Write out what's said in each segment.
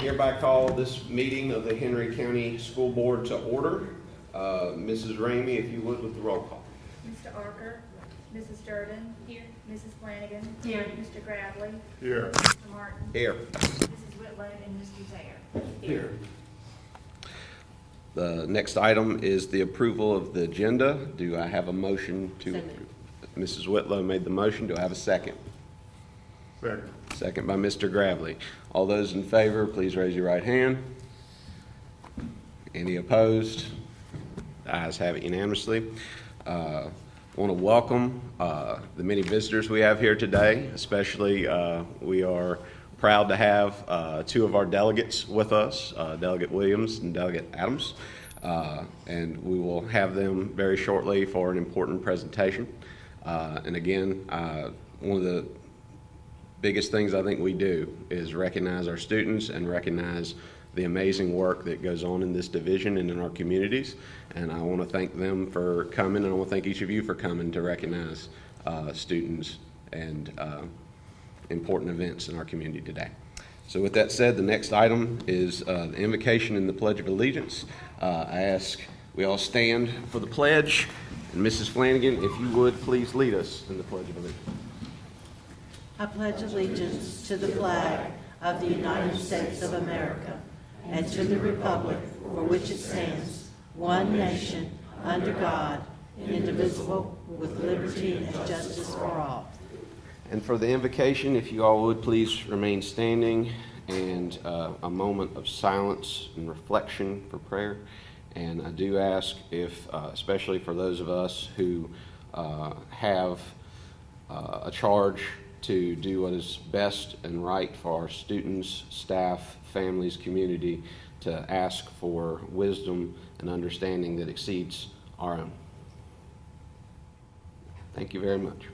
Hereby call this meeting of the Henry County School Board to order. Mrs. Ramey, if you would, with the roll call. Mr. Arker, Mrs. Durden. Here. Mrs. Flanagan. Here. Mr. Gravely. Here. Mr. Martin. Here. Mrs. Whitlow and Mr. Zaire. Here. The next item is the approval of the agenda. Do I have a motion to approve? Mrs. Whitlow made the motion. Do I have a second? Second. Second by Mr. Gravely. All those in favor, please raise your right hand. Any opposed? The ayes have it unanimously. I want to welcome the many visitors we have here today. Especially, we are proud to have two of our delegates with us, Delegate Williams and Delegate Adams. And we will have them very shortly for an important presentation. And again, one of the biggest things I think we do is recognize our students and recognize the amazing work that goes on in this division and in our communities. And I want to thank them for coming, and I want to thank each of you for coming to recognize students and important events in our community today. So with that said, the next item is the invocation and the Pledge of Allegiance. I ask we all stand for the pledge. And Mrs. Flanagan, if you would, please lead us in the Pledge of Allegiance. I pledge allegiance to the flag of the United States of America and to the republic for which it stands, one nation, under God, indivisible, with liberty and justice for all. And for the invocation, if you all would please remain standing, and a moment of silence and reflection for prayer. And I do ask if, especially for those of us who have a charge to do what is best and right for our students, staff, families, community, to ask for wisdom and understanding that exceeds our own. Thank you very much.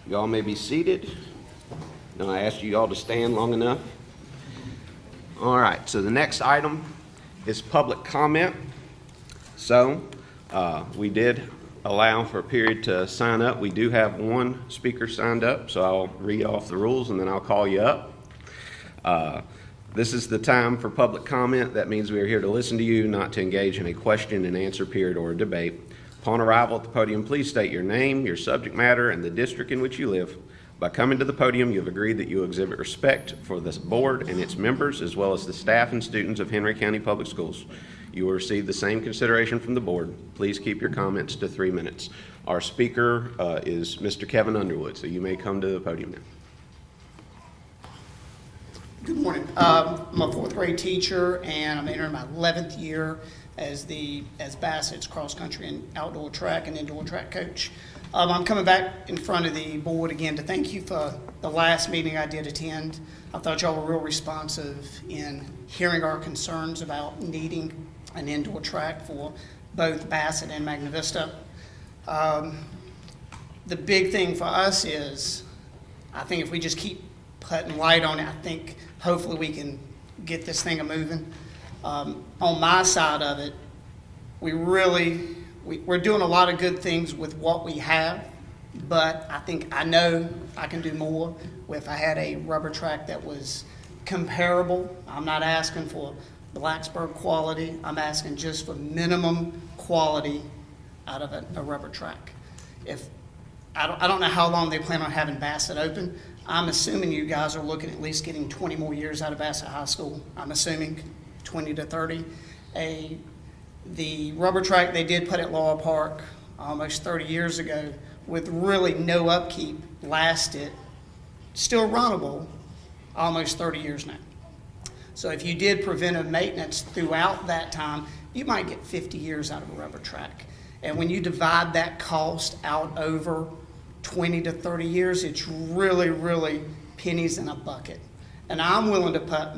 You all may be seated. Now I ask you all to stand long enough. All right, so the next item is public comment. So we did allow for a period to sign up. We do have one speaker signed up, so I'll read off the rules and then I'll call you up. This is the time for public comment. That means we are here to listen to you, not to engage in a question and answer period or a debate. Upon arrival at the podium, please state your name, your subject matter, and the district in which you live. By coming to the podium, you have agreed that you exhibit respect for this board and its members, as well as the staff and students of Henry County Public Schools. You will receive the same consideration from the board. Please keep your comments to 3 minutes. Our speaker is Mr. Kevin Underwood, so you may come to the podium now. Good morning. I'm a fourth grade teacher, and I'm entering my 11th year as Bassett's cross country and outdoor track and indoor track coach. I'm coming back in front of the board again to thank you for the last meeting I did attend. I thought y'all were real responsive in hearing our concerns about needing an indoor track for both Bassett and Magna Vista. The big thing for us is, I think if we just keep putting light on it, I think hopefully we can get this thing moving. On my side of it, we're doing a lot of good things with what we have, but I know I can do more if I had a rubber track that was comparable. I'm not asking for Blacksburg quality. I'm asking just for minimum quality out of a rubber track. If I don't know how long they plan on having Bassett open. I'm assuming you guys are looking at least getting 20 more years out of Bassett High School. I'm assuming 20 to 30. The rubber track they did put at Laurel Park almost 30 years ago with really no upkeep lasted, still runnable, almost 30 years now. So if you did preventive maintenance throughout that time, you might get 50 years out of a rubber track. And when you divide that cost out over 20 to 30 years, it's really, really pennies in a bucket. And I'm willing to put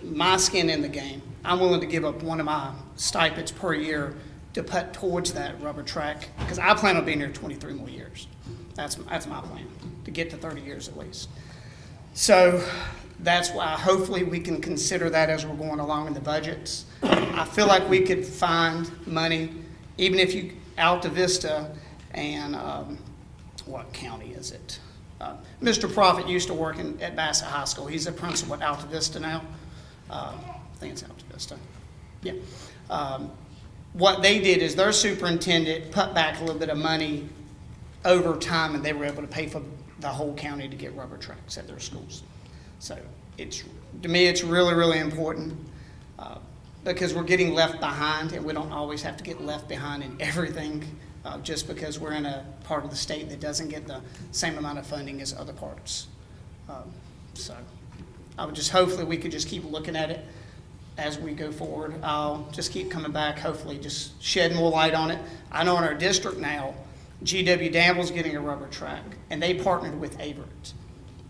my skin in the game. I'm willing to give up one of my stipends per year to put towards that rubber track, because I plan on being here 23 more years. That's my plan, to get to 30 years at least. So that's why hopefully we can consider that as we're going along in the budgets. I feel like we could find money, even if you, Alta Vista and what county is it? Mr. Prophet used to work at Bassett High School. He's a principal at Alta Vista now. I think it's Alta Vista. Yeah. What they did is their superintendent put back a little bit of money over time, and they were able to pay for the whole county to get rubber tracks at their schools. So to me, it's really, really important because we're getting left behind, and we don't always have to get left behind in everything just because we're in a part of the state that doesn't get the same amount of funding as other parts. So I would just hopefully we could just keep looking at it as we go forward. I'll just keep coming back, hopefully just shed more light on it. I know in our district now, GW Danville's getting a rubber track, and they partnered with Avert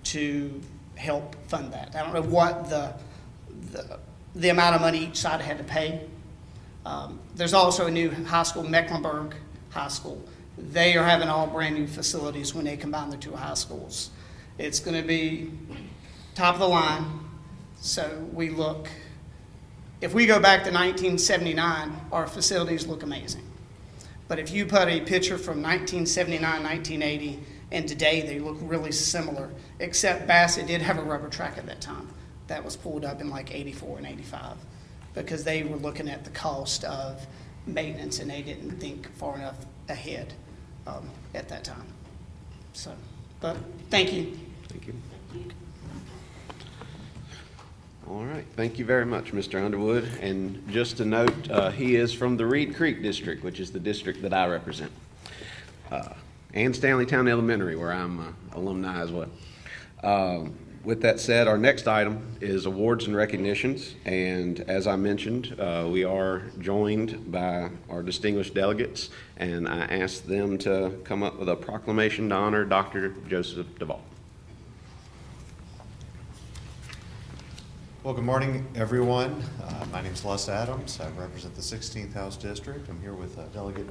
to help fund that. I don't know what the amount of money each side had to pay. There's also a new high school, Mecklenburg High School. They are having all brand new facilities when they combine the two high schools. It's going to be top of the line. So if we go back to 1979, our facilities look amazing. But if you put a picture from 1979, 1980, and today, they look really similar, except Bassett did have a rubber track at that time. That was pulled up in like 84 and 85 because they were looking at the cost of maintenance and they didn't think far enough ahead at that time. So, but thank you. Thank you. All right, thank you very much, Mr. Underwood. And just to note, he is from the Reed Creek District, which is the district that I represent, and Stanleytown Elementary, where I'm alumni as well. With that said, our next item is awards and recognitions. And as I mentioned, we are joined by our distinguished delegates, and I asked them to come up with a proclamation to honor Dr. Joseph Duvall. Well, good morning, everyone. My name is Les Adams. I represent the 16th House District. I'm here with Delegate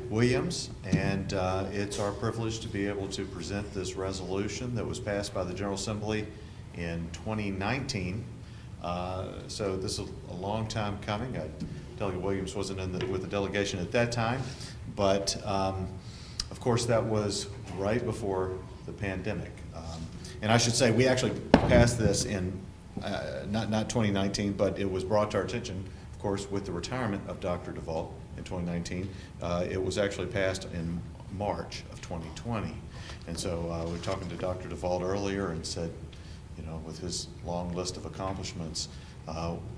Williams, and it's our privilege to be able to present this resolution that was passed by the General Assembly in 2019. So this is a long time coming. Delegate Williams wasn't with the delegation at that time, but of course that was right before the pandemic. And I should say we actually passed this in not 2019, but it was brought to our attention, of course, with the retirement of Dr. Duvall in 2019. It was actually passed in March of 2020. And so we were talking to Dr. Duvall earlier and said, you know, with his long list of accomplishments,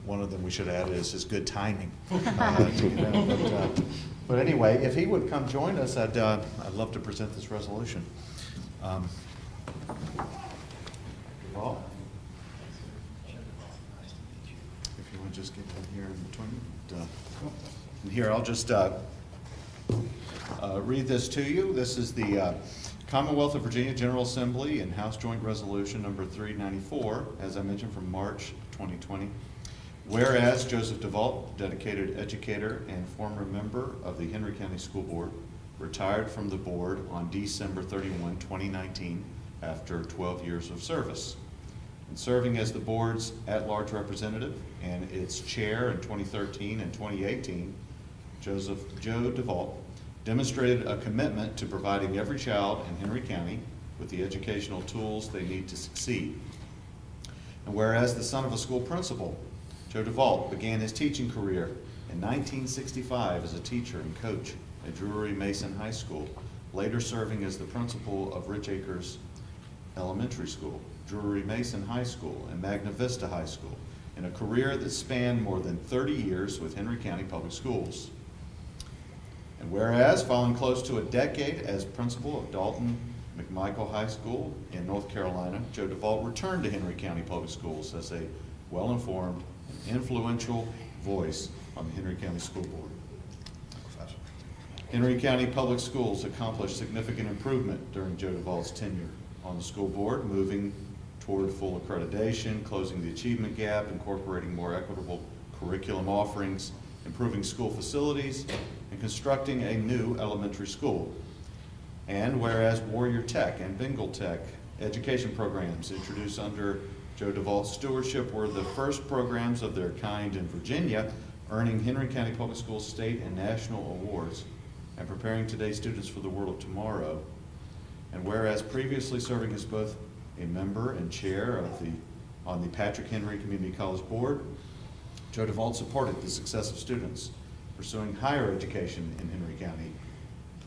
one of them we should add is his good timing. But anyway, if he would come join us, I'd love to present this resolution. Duvall? If you would just get in here in between. And here, I'll just read this to you. This is the Commonwealth of Virginia General Assembly and House Joint Resolution number 394, as I mentioned, from March 2020. Whereas Joseph Duvall, dedicated educator and former member of the Henry County School Board, retired from the board on December 31, 2019, after 12 years of service. And serving as the board's at-large representative and its chair in 2013 and 2018, Joe Duvall demonstrated a commitment to providing every child in Henry County with the educational tools they need to succeed. And whereas the son of a school principal, Joe Duvall began his teaching career in 1965 as a teacher and coach at Drury Mason High School, later serving as the principal of Rich Acres Elementary School, Drury Mason High School, and Magna Vista High School, in a career that spanned more than 30 years with Henry County Public Schools. And whereas, following close to a decade as principal of Dalton McMichael High School in North Carolina, Joe Duvall returned to Henry County Public Schools as a well-informed and influential voice on the Henry County School Board. Henry County Public Schools accomplished significant improvement during Joe Duvall's tenure on the school board, moving toward full accreditation, closing the achievement gap, incorporating more equitable curriculum offerings, improving school facilities, and constructing a new elementary school. And whereas Warrior Tech and Bengal Tech education programs introduced under Joe Duvall's stewardship were the first programs of their kind in Virginia, earning Henry County Public Schools state and national awards, and preparing today's students for the world of tomorrow. And whereas previously serving as both a member and chair on the Patrick Henry Community College Board, Joe DeVault supported the success of students pursuing higher education in Henry County.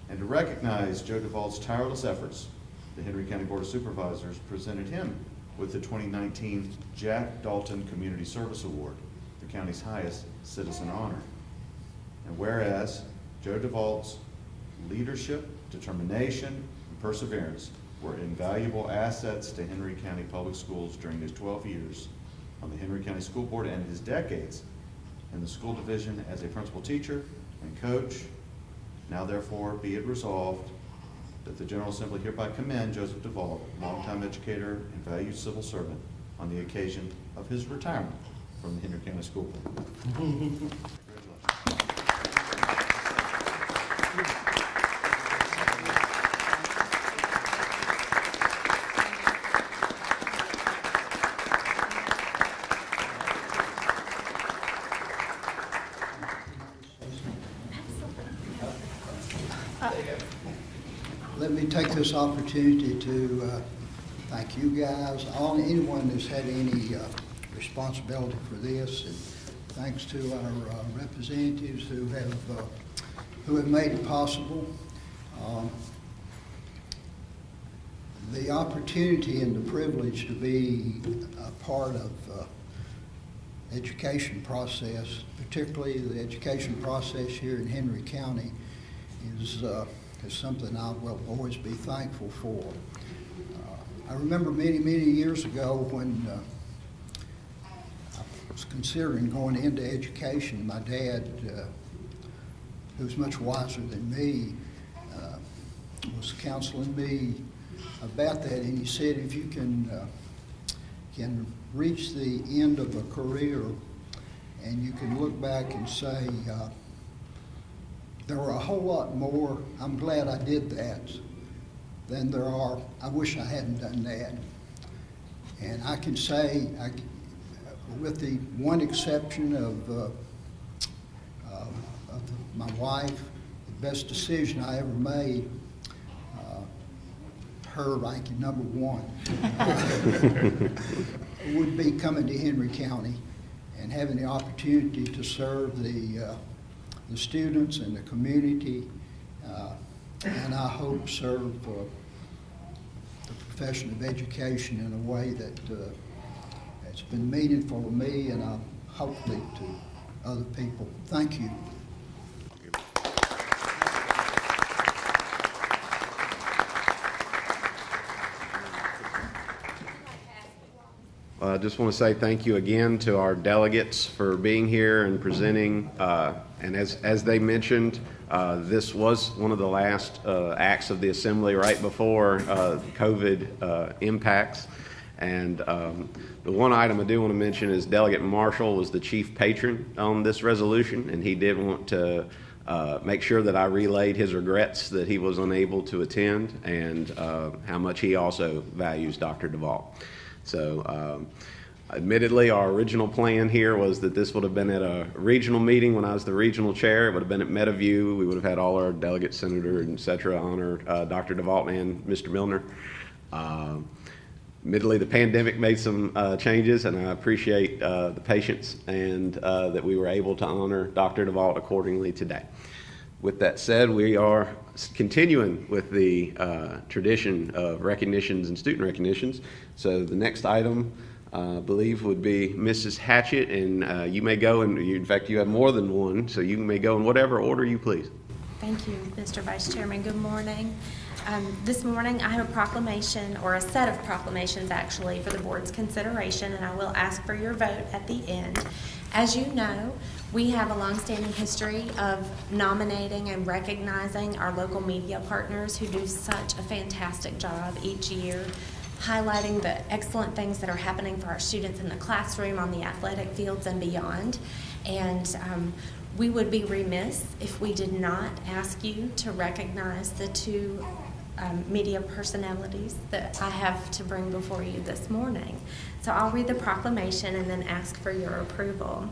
And to recognize Joe DeVault's tireless efforts, the Henry County Board of Supervisors presented him with the 2019 Jack Dalton Community Service Award, the county's highest citizen honor. And whereas Joe DeVault's leadership, determination, and perseverance were invaluable assets to Henry County Public Schools during his 12 years on the Henry County School Board and his decades in the school division as a principal teacher and coach, now therefore be it resolved that the General Assembly hereby commend Joseph DeVault, longtime educator and valued civil servant, on the occasion of his retirement from the Henry County School Board. Congratulations. Let me take this opportunity to thank you guys, anyone that's had any responsibility for this, and thanks to our representatives who have made it possible. The opportunity and the privilege to be a part of education process, particularly the education process here in Henry County, is something I will always be thankful for. I remember many years ago when I was considering going into education, my dad, who's much wiser than me, was counseling me about that, and he said, if you can reach the end of a career and you can look back and say, there were a whole lot more, I'm glad I did that, than there are, I wish I hadn't done that. And I can say, with the one exception of my wife, the best decision I ever made, her ranking number one, would be coming to Henry County and having the opportunity to serve the students and the community, and I hope serve the profession of education in a way that has been meaningful to me and hopefully to other people. Thank you. I just want to say thank you again to our delegates for being here and presenting. And as they mentioned, this was one of the last acts of the Assembly right before COVID impacts. And the one item I do want to mention is Delegate Marshall was the chief patron on this resolution, and he did want to make sure that I relayed his regrets that he was unable to attend, and how much he also values Dr. DeVault. So admittedly, our original plan here was that this would have been at a regional meeting when I was the regional chair. It would have been at Meadowview. We would have had all our delegates, senator, and et cetera, honor Dr. DeVault and Mr. Milner. Admittedly, the pandemic made some changes, and I appreciate the patience and that we were able to honor Dr. DeVault accordingly today. With that said, we are continuing with the tradition of recognitions and student recognitions. So the next item, I believe, would be Mrs. Hatchett, and you may go, and in fact, you have more than one, so you may go in whatever order you please. Thank you, Mr. Vice Chairman. Good morning. This morning, I have a proclamation, or a set of proclamations actually, for the board's consideration, and I will ask for your vote at the end. As you know, we have a long-standing history of nominating and recognizing our local media partners who do such a fantastic job each year, highlighting the excellent things that are happening for our students in the classroom, on the athletic fields, and beyond. And we would be remiss if we did not ask you to recognize the two media personalities that I have to bring before you this morning. So I'll read the proclamation and then ask for your approval.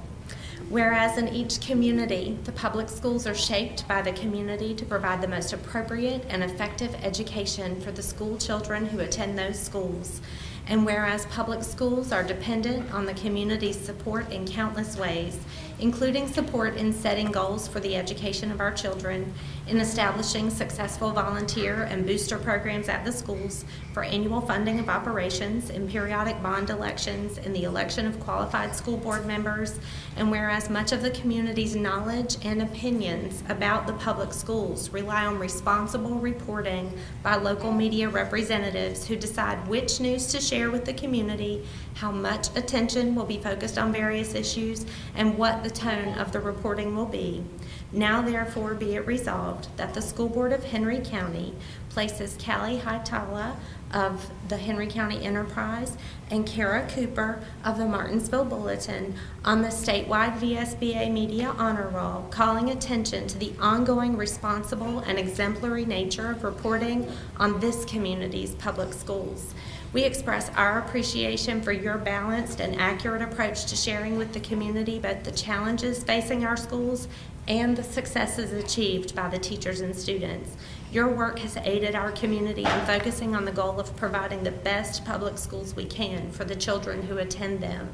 Whereas in each community, the public schools are shaped by the community to provide the most appropriate and effective education for the school children who attend those schools. And whereas public schools are dependent on the community's support in countless ways, including support in setting goals for the education of our children, in establishing successful volunteer and booster programs at the schools for annual funding of operations, in periodic bond elections, in the election of qualified school board members, and whereas much of the community's knowledge and opinions about the public schools rely on responsible reporting by local media representatives who decide which news to share with the community, how much attention will be focused on various issues, and what the tone of the reporting will be. Now therefore be it resolved that the School Board of Henry County places Callie Hightower of the Henry County Enterprise and Kara Cooper of the Martinsville Bulletin on the statewide VSBA Media Honor Roll, calling attention to the ongoing responsible and exemplary nature of reporting on this community's public schools. We express our appreciation for your balanced and accurate approach to sharing with the community both the challenges facing our schools and the successes achieved by the teachers and students. Your work has aided our community in focusing on the goal of providing the best public schools we can for the children who attend them.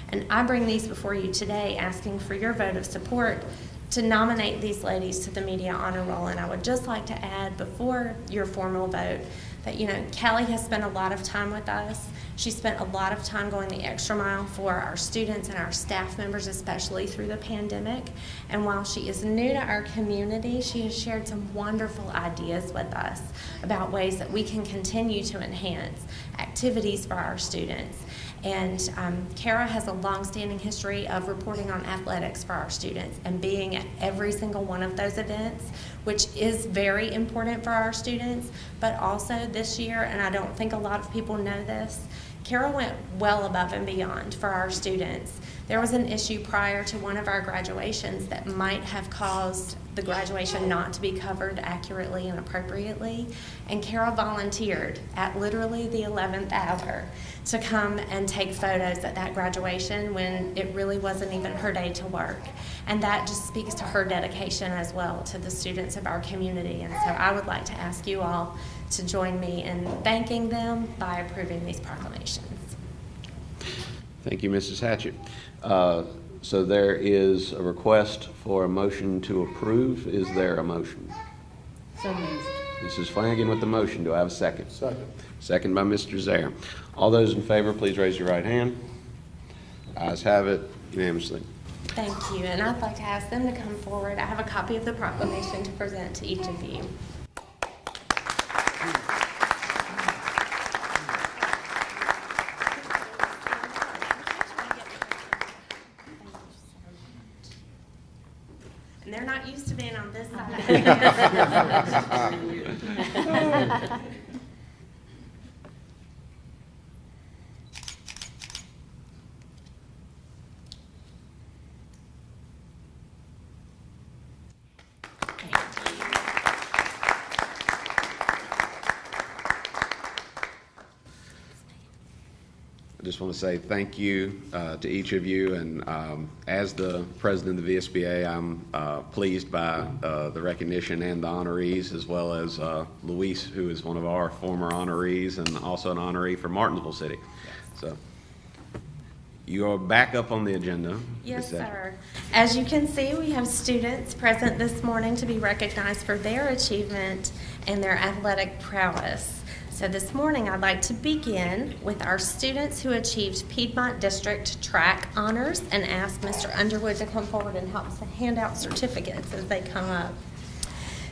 And I bring these before you today asking for your vote of support to nominate these ladies to the Media Honor Roll. And I would just like to add before your formal vote that, Callie has spent a lot of time with us. She spent a lot of time going the extra mile for our students and our staff members, especially through the pandemic. And while she is new to our community, she has shared some wonderful ideas with us about ways that we can continue to enhance activities for our students. And Kara has a long-standing history of reporting on athletics for our students and being at every single one of those events, which is very important for our students. But also this year, and I don't think a lot of people know this, Kara went well above and beyond for our students. There was an issue prior to one of our graduations that might have caused the graduation not to be covered accurately and appropriately, and Kara volunteered at literally the 11th hour to come and take photos at that graduation when it really wasn't even her day to work. And that just speaks to her dedication as well to the students of our community. And so I would like to ask you all to join me in thanking them by approving these proclamations. Thank you, Mrs. Hatchett. So there is a request for a motion to approve. Is there a motion? So moved. Mrs. Flanagan with the motion. Do I have a second? Second. Second by Mr. Zaire. All those in favor, please raise your right hand. Ayes have it unanimously. Thank you, and I'd like to ask them to come forward. I have a copy of the proclamation to present to each of you. And they're not used to being on this side. I just want to say thank you to each of you, and as the president of the VSBA, I'm pleased by the recognition and the honorees, as well as Luis, who is one of our former honorees and also an honoree for Martinsville City. So you are back up on the agenda. Yes, sir. As you can see, we have students present this morning to be recognized for their achievement and their athletic prowess. So this morning, I'd like to begin with our students who achieved Piedmont District Track Honors and ask Mr. Underwood to come forward and help us to hand out certificates as they come up.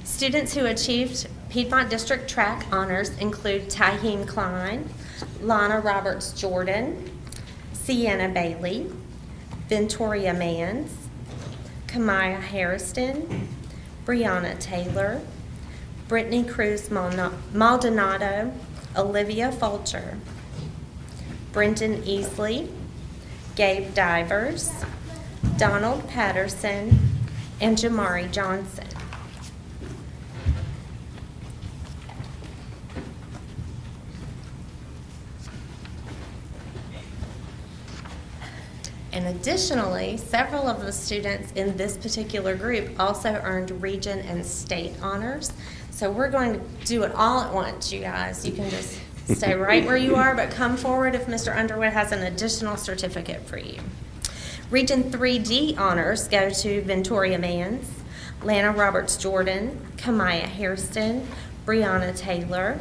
Students who achieved Piedmont District Track Honors include Tyheem Klein, Lana Roberts-Jordan, Sienna Bailey, Ventoria Mans, Kamaya Harrison, Brianna Taylor, Brittany Cruz Maldonado, Olivia Fulcher, Brenton Easley, Gabe Divers, Donald Patterson, and Jamari Johnson. And additionally, several of the students in this particular group also earned region and state honors. So we're going to do it all at once, you guys. You can just stay right where you are, but come forward if Mr. Underwood has an additional certificate for you. Region 3D honors go to Ventoria Mans, Lana Roberts Jordan, Kamaya Hairston, Brianna Taylor,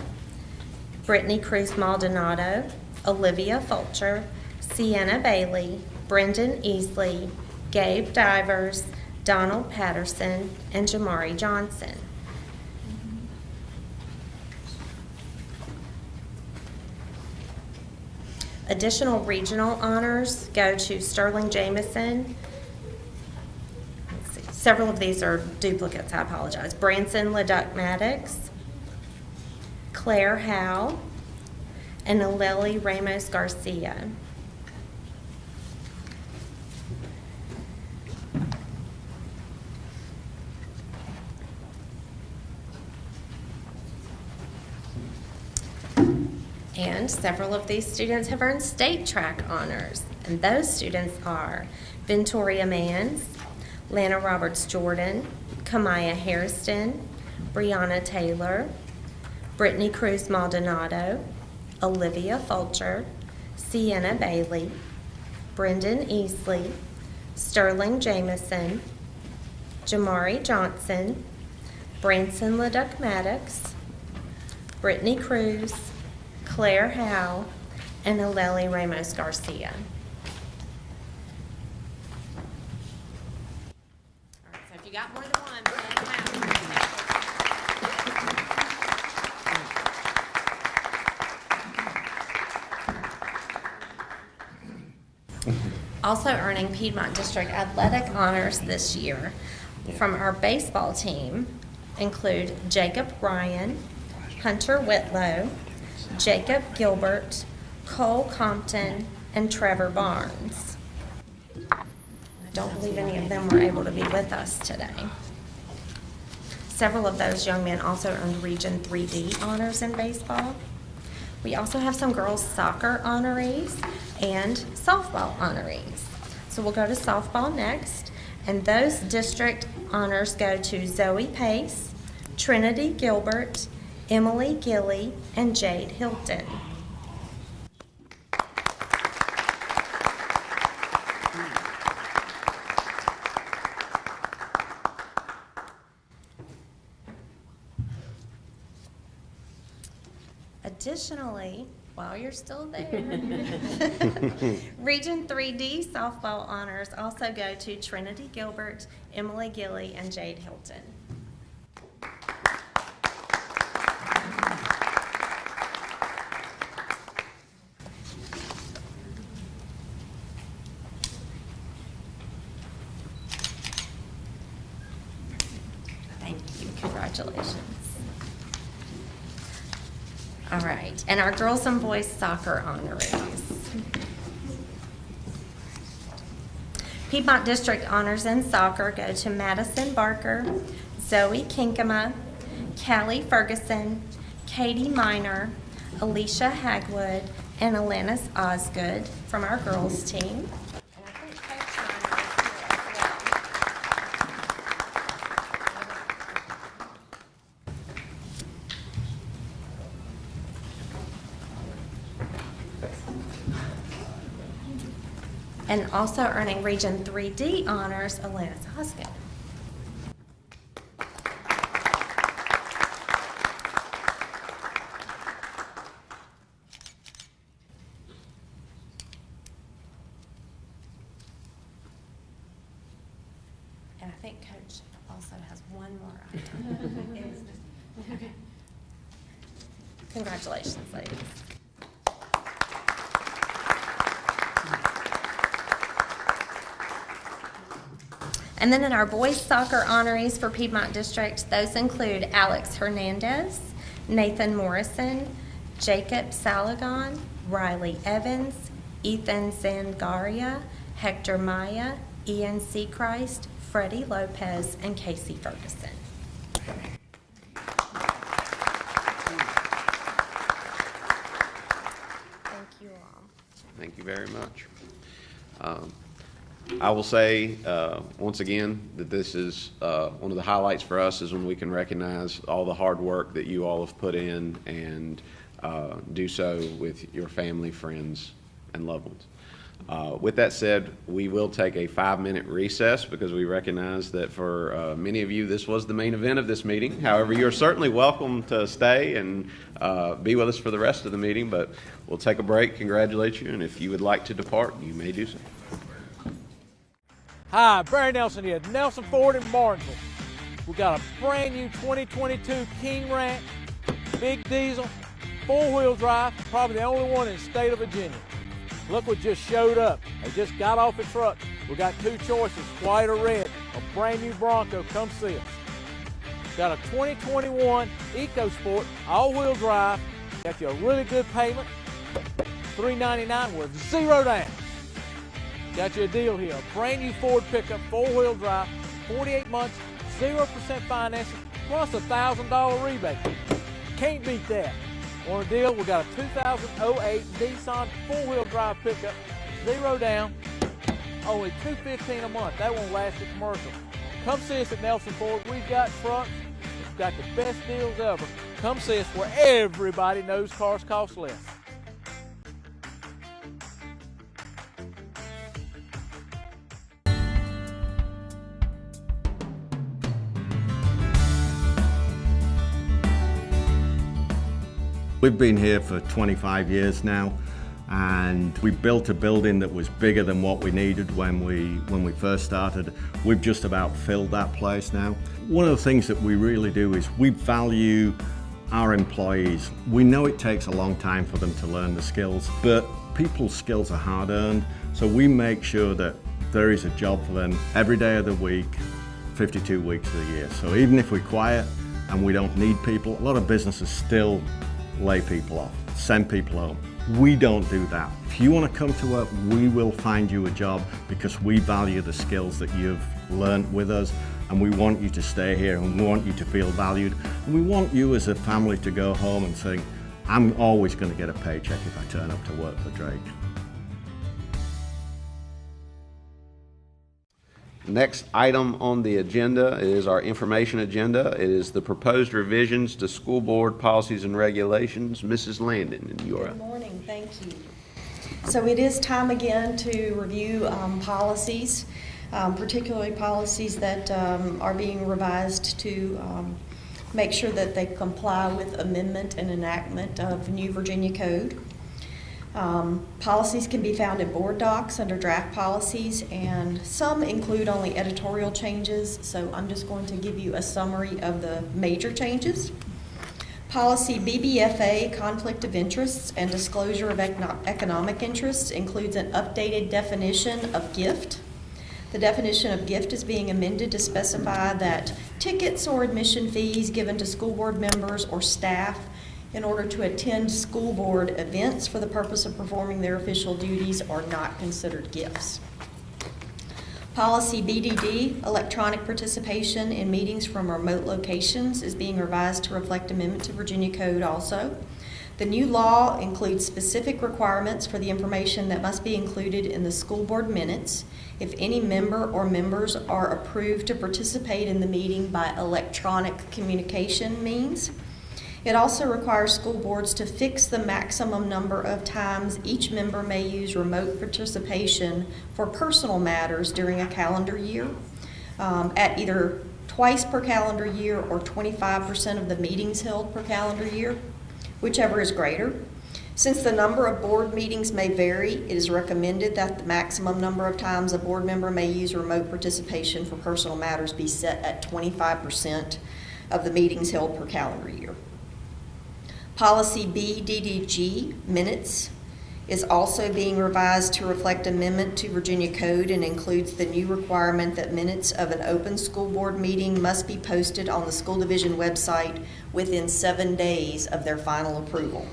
Brittany Cruz Maldonado, Olivia Fulcher, Sienna Bailey, Brendan Easley, Gabe Divers, Donald Patterson, and Jamari Johnson. Additional regional honors go to Sterling Jamison. Let's see, several of these are duplicates, I apologize. Branson Leduc Maddox, Claire Howe, and Aleli Ramos Garcia. And several of these students have earned state track honors. And those students are Ventoria Mans, Lana Roberts Jordan, Kamaya Hairston, Brianna Taylor, Brittany Cruz Maldonado, Olivia Fulcher, Sienna Bailey, Brendan Easley, Sterling Jamison, Jamari Johnson, Branson Leduc Maddox, Brittany Cruz, Claire Howe, and Aleli Ramos Garcia. All right, so if you got more than one, bring them out. Also earning Piedmont District Athletic honors this year from our baseball team include Jacob Ryan, Hunter Whitlow, Jacob Gilbert, Cole Compton, and Trevor Barnes. I don't believe any of them were able to be with us today. Several of those young men also earned Region 3D honors in baseball. We also have some girls soccer honorees and softball honorees. So we'll go to softball next, and those district honors go to Zoe Pace, Trinity Gilbert, Emily Gilly, and Jade Hilton. Additionally, while you're still there, Region 3D softball honors also go to Trinity Gilbert, Emily Gilly, and Jade Hilton. Thank you. Congratulations. All right, and our girls and boys soccer honorees. Piedmont District honors in soccer go to Madison Barker, Zoe Kinkema, Callie Ferguson, Katie Miner, Alicia Hagwood, and Alanis Osgood from our girls team. And also earning Region 3D honors, Alanis Osgood. And I think Coach also has one more item. Okay. Congratulations, ladies. And then in our boys soccer honorees for Piedmont District, those include Alex Hernandez, Nathan Morrison, Jacob Salagon, Riley Evans, Ethan Zangaria, Hector Maya, Ian Seachrist, Freddie Lopez, and Casey Ferguson. Thank you all. Thank you very much. I will say, once again, that this is one of the highlights for us is when we can recognize all the hard work that you all have put in and do so with your family, friends, and loved ones. With that said, we will take a 5-minute recess because we recognize that for many of you, this was the main event of this meeting. However, you're certainly welcome to stay and be with us for the rest of the meeting, but we'll take a break, congratulate you, and if you would like to depart, you may do so. Hi, Barry Nelson here, Nelson Ford in Barnesville. We got a brand new 2022 King Ranch, big diesel, 4-wheel drive, probably the only one in the state of Virginia. Look what just showed up. They just got off the truck. We got 2 choices, white or red, a brand new Bronco, come see us. Got a 2021 EcoSport, all-wheel drive, got you a really good payment, $399 with 0 down. Got you a deal here, a brand new Ford pickup, 4-wheel drive, 48 months, 0% financing, plus a $1,000 rebate. Can't beat that. On a deal, we got a 2008 Nissan 4-wheel drive pickup, 0 down, only $215 a month. That won't last a commercial. Come see us at Nelson Ford. We've got trucks, we've got the best deals ever. Come see us where everybody knows cars cost less. We've been here for 25 years now, and we built a building that was bigger than what we needed when we first started. We've just about filled that place now. One of the things that we really do is we value our employees. We know it takes a long time for them to learn the skills, but people's skills are hard earned, so we make sure that there is a job for them every day of the week, 52 weeks of the year. So even if we're quiet and we don't need people, a lot of businesses still lay people off, send people home. We don't do that. If you want to come to work, we will find you a job because we value the skills that you've learned with us, and we want you to stay here, and we want you to feel valued, and we want you as a family to go home and think, I'm always going to get a paycheck if I turn up to work for Drake. Next item on the agenda is our information agenda. It is the proposed revisions to school board policies and regulations. Mrs. Landon, and you are Good morning, thank you. So it is time again to review policies, particularly policies that are being revised to make sure that they comply with amendment and enactment of new Virginia Code. Policies can be found in board docs under draft policies, and some include only editorial changes, so I'm just going to give you a summary of the major changes. Policy BBFA, Conflict of Interests and Disclosure of Economic Interests, includes an updated definition of gift. The definition of gift is being amended to specify that tickets or admission fees given to school board members or staff in order to attend school board events for the purpose of performing their official duties are not considered gifts. Policy BDD, electronic participation in meetings from remote locations, is being revised to reflect amendment to Virginia Code also. The new law includes specific requirements for the information that must be included in the school board minutes if any member or members are approved to participate in the meeting by electronic communication means. It also requires school boards to fix the maximum number of times each member may use remote participation for personal matters during a calendar year, at either twice per calendar year or 25% of the meetings held per calendar year, whichever is greater. Since the number of board meetings may vary, it is recommended that the maximum number of times a board member may use remote participation for personal matters be set at 25% of the meetings held per calendar year. Policy BDDG, minutes, is also being revised to reflect amendment to Virginia Code and includes the new requirement that minutes of an open school board meeting must be posted on the school division website within 7 days of their final approval.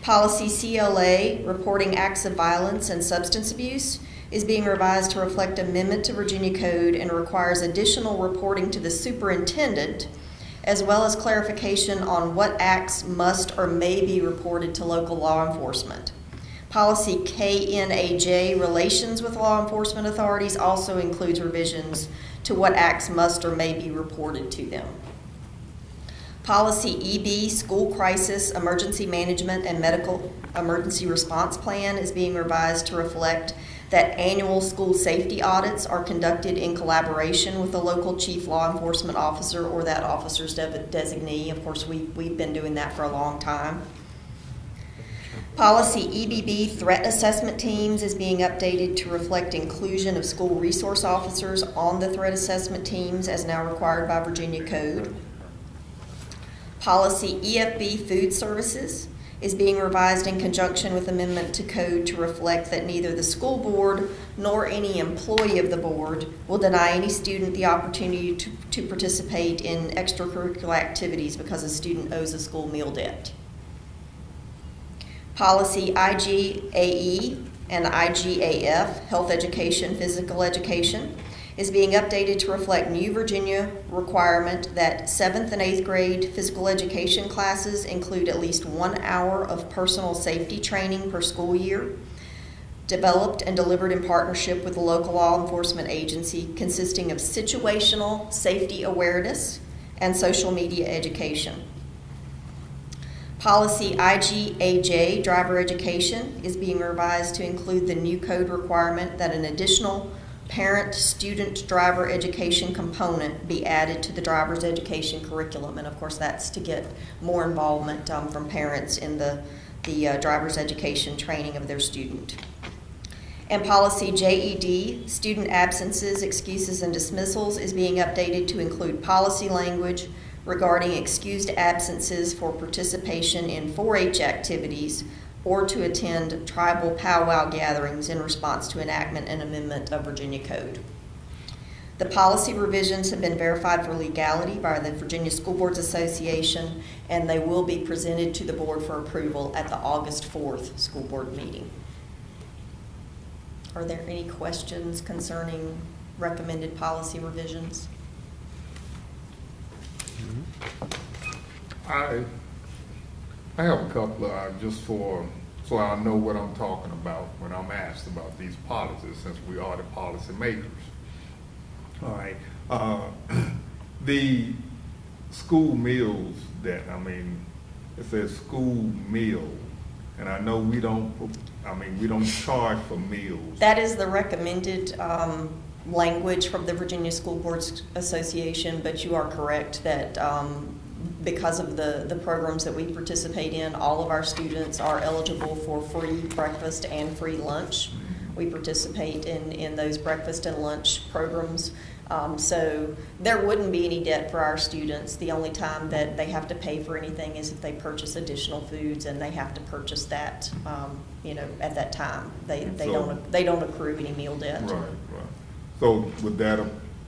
Policy CLA, reporting acts of violence and substance abuse, is being revised to reflect amendment to Virginia Code and requires additional reporting to the superintendent, as well as clarification on what acts must or may be reported to local law enforcement. Policy KNAJ, relations with law enforcement authorities, also includes revisions to what acts must or may be reported to them. Policy EB, school crisis, emergency management, and medical emergency response plan is being revised to reflect that annual school safety audits are conducted in collaboration with the local chief law enforcement officer or that officer's designee. Of course, we've been doing that for a long time. Policy EBB, threat assessment teams, is being updated to reflect inclusion of school resource officers on the threat assessment teams as now required by Virginia Code. Policy EFB, food services, is being revised in conjunction with amendment to code to reflect that neither the school board nor any employee of the board will deny any student the opportunity to participate in extracurricular activities because a student owes a school meal debt. Policy IGAE and IGAF, health education, physical education, is being updated to reflect new Virginia requirement that 7th and 8th grade physical education classes include at least 1 hour of personal safety training per school year, developed and delivered in partnership with the local law enforcement agency, consisting of situational safety awareness and social media education. Policy IGAJ, driver education, is being revised to include the new code requirement that an additional parent-student driver education component be added to the driver's education curriculum. And of course, that's to get more involvement from parents in the driver's education training of their student. And policy JED, student absences, excuses, and dismissals, is being updated to include policy language regarding excused absences for participation in 4-H activities or to attend tribal powwow gatherings in response to enactment and amendment of Virginia Code. The policy revisions have been verified for legality by the Virginia School Boards Association, and they will be presented to the board for approval at the August 4th school board meeting. Are there any questions concerning recommended policy revisions? I have a couple of, just so I know what I'm talking about when I'm asked about these policies, since we are the policy makers. All right. The school meals that, it says school meal, and I know we don't charge for meals. That is the recommended language from the Virginia School Boards Association, but you are correct that because of the programs that we participate in, all of our students are eligible for free breakfast and free lunch. We participate in those breakfast and lunch programs. So there wouldn't be any debt for our students. The only time that they have to pay for anything is if they purchase additional foods, and they have to purchase that, at that time. They don't accrue any meal debt. Right. So would that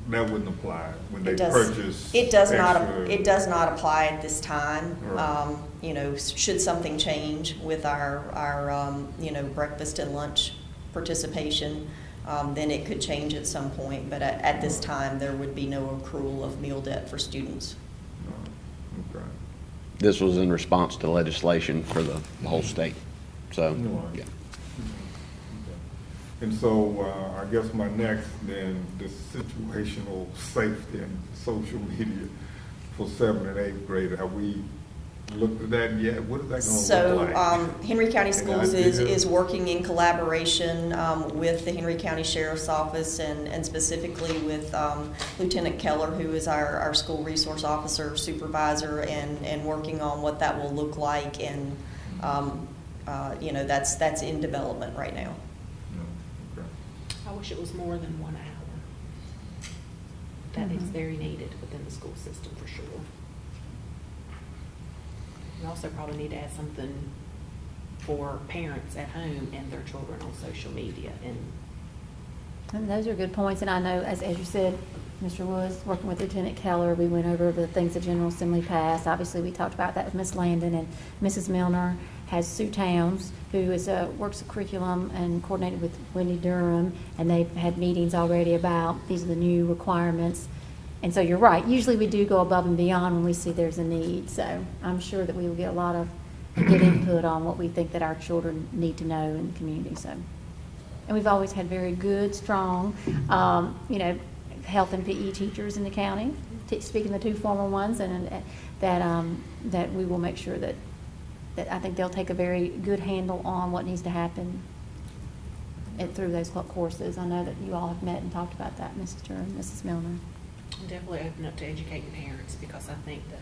wouldn't apply when they purchase? It does not apply at this time. Right. Should something change with our breakfast and lunch participation, then it could change at some point. But at this time, there would be no accrual of meal debt for students. Okay. This was in response to legislation for the whole state. So, yeah. And so I guess my next, then, the situational safety and social media for 7th and 8th grade. Have we looked at that yet? What is that going to look like? Henry County Schools is working in collaboration with the Henry County Sheriff's Office and specifically with Lieutenant Keller, who is our school resource officer supervisor, and working on what that will look like. And that's in development right now. I wish it was more than 1 hour. That is very needed within the school system for sure. We also probably need to add something for parents at home and their children on social media. And those are good points. And I know, as you said, Mr. Woods, working with Lieutenant Keller, we went over the things the General Assembly passed. Obviously, we talked about that with Ms. Landon, and Mrs. Milner has Sue Towns, who works the curriculum and coordinated with Wendy Durham, and they've had meetings already about these are the new requirements. And so you're right. Usually we do go above and beyond when we see there's a need. So I'm sure that we will get a lot of get input on what we think that our children need to know in the community, so. And we've always had very good, strong, health and PE teachers in the county, speaking the two former ones, and that we will make sure that I think they'll take a very good handle on what needs to happen through those courses. I know that you all have met and talked about that, Mr. and Mrs. Milner. I'm definitely open up to educating parents, because I think that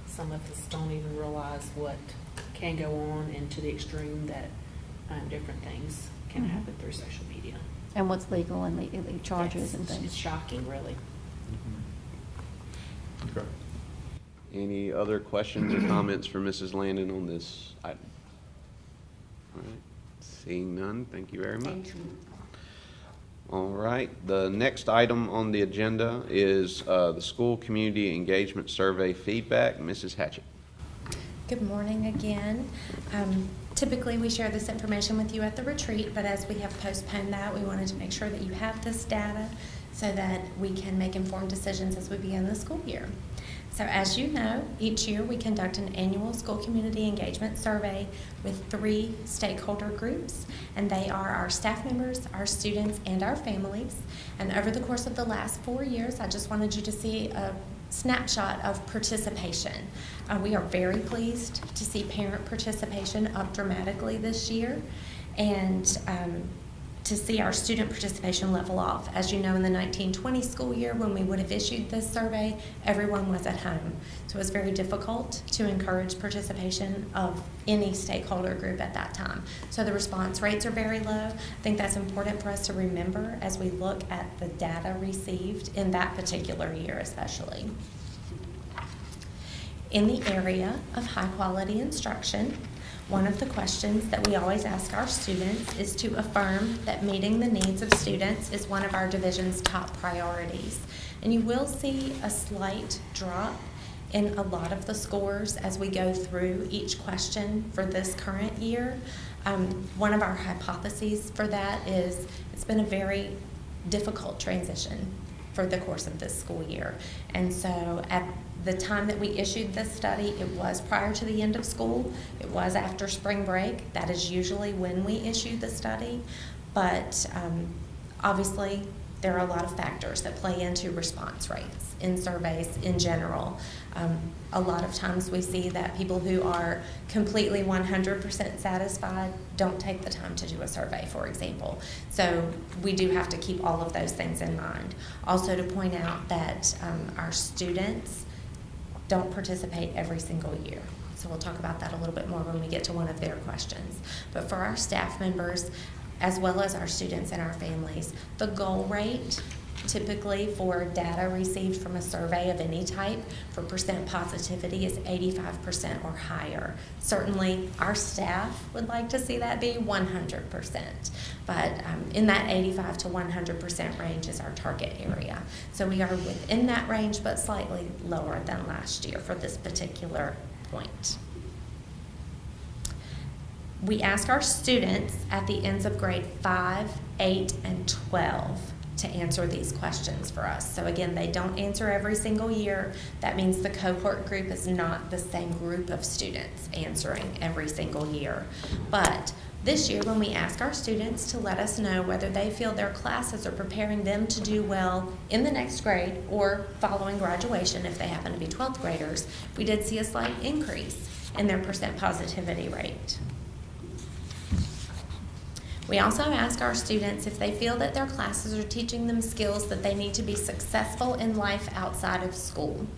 some of us don't even realize what can go on, and to the extreme that different things can happen through social media. And what's legal and legal charges and things. It's shocking, really. Okay. Any other questions or comments for Mrs. Landon on this item? All right, seeing none, thank you very much. Thank you. All right, the next item on the agenda is the School Community Engagement Survey feedback. Mrs. Hatchett. Good morning again. Typically, we share this information with you at the retreat, but as we have postponed that, we wanted to make sure that you have this data so that we can make informed decisions as we begin the school year. So as you know, each year we conduct an annual school community engagement survey with 3 stakeholder groups, and they are our staff members, our students, and our families. And over the course of the last 4 years, I just wanted you to see a snapshot of participation. We are very pleased to see parent participation up dramatically this year, and to see our student participation level off. As you know, in the 1920 school year, when we would have issued this survey, everyone was at home. So it was very difficult to encourage participation of any stakeholder group at that time. So the response rates are very low. I think that's important for us to remember as we look at the data received in that particular year especially. In the area of high quality instruction, one of the questions that we always ask our students is to affirm that meeting the needs of students is one of our division's top priorities. And you will see a slight drop in a lot of the scores as we go through each question for this current year. One of our hypotheses for that is it's been a very difficult transition for the course of this school year. And so at the time that we issued this study, it was prior to the end of school. It was after spring break. That is usually when we issue the study. But obviously, there are a lot of factors that play into response rates in surveys in general. A lot of times we see that people who are completely 100% satisfied don't take the time to do a survey, for example. So we do have to keep all of those things in mind. Also to point out that our students don't participate every single year. So we'll talk about that a little bit more when we get to one of their questions. But for our staff members, as well as our students and our families, the goal rate typically for data received from a survey of any type for percent positivity is 85% or higher. Certainly our staff would like to see that be 100%, but in that 85 to 100% range is our target area. So we are within that range, but slightly lower than last year for this particular point. We ask our students at the ends of grade 5, 8, and 12 to answer these questions for us. So again, they don't answer every single year. That means the cohort group is not the same group of students answering every single year. But this year, when we ask our students to let us know whether they feel their classes are preparing them to do well in the next grade or following graduation, if they happen to be 12th graders, we did see a slight increase in their percent positivity rate. We also ask our students if they feel that their classes are teaching them skills that they need to be successful in life outside of school.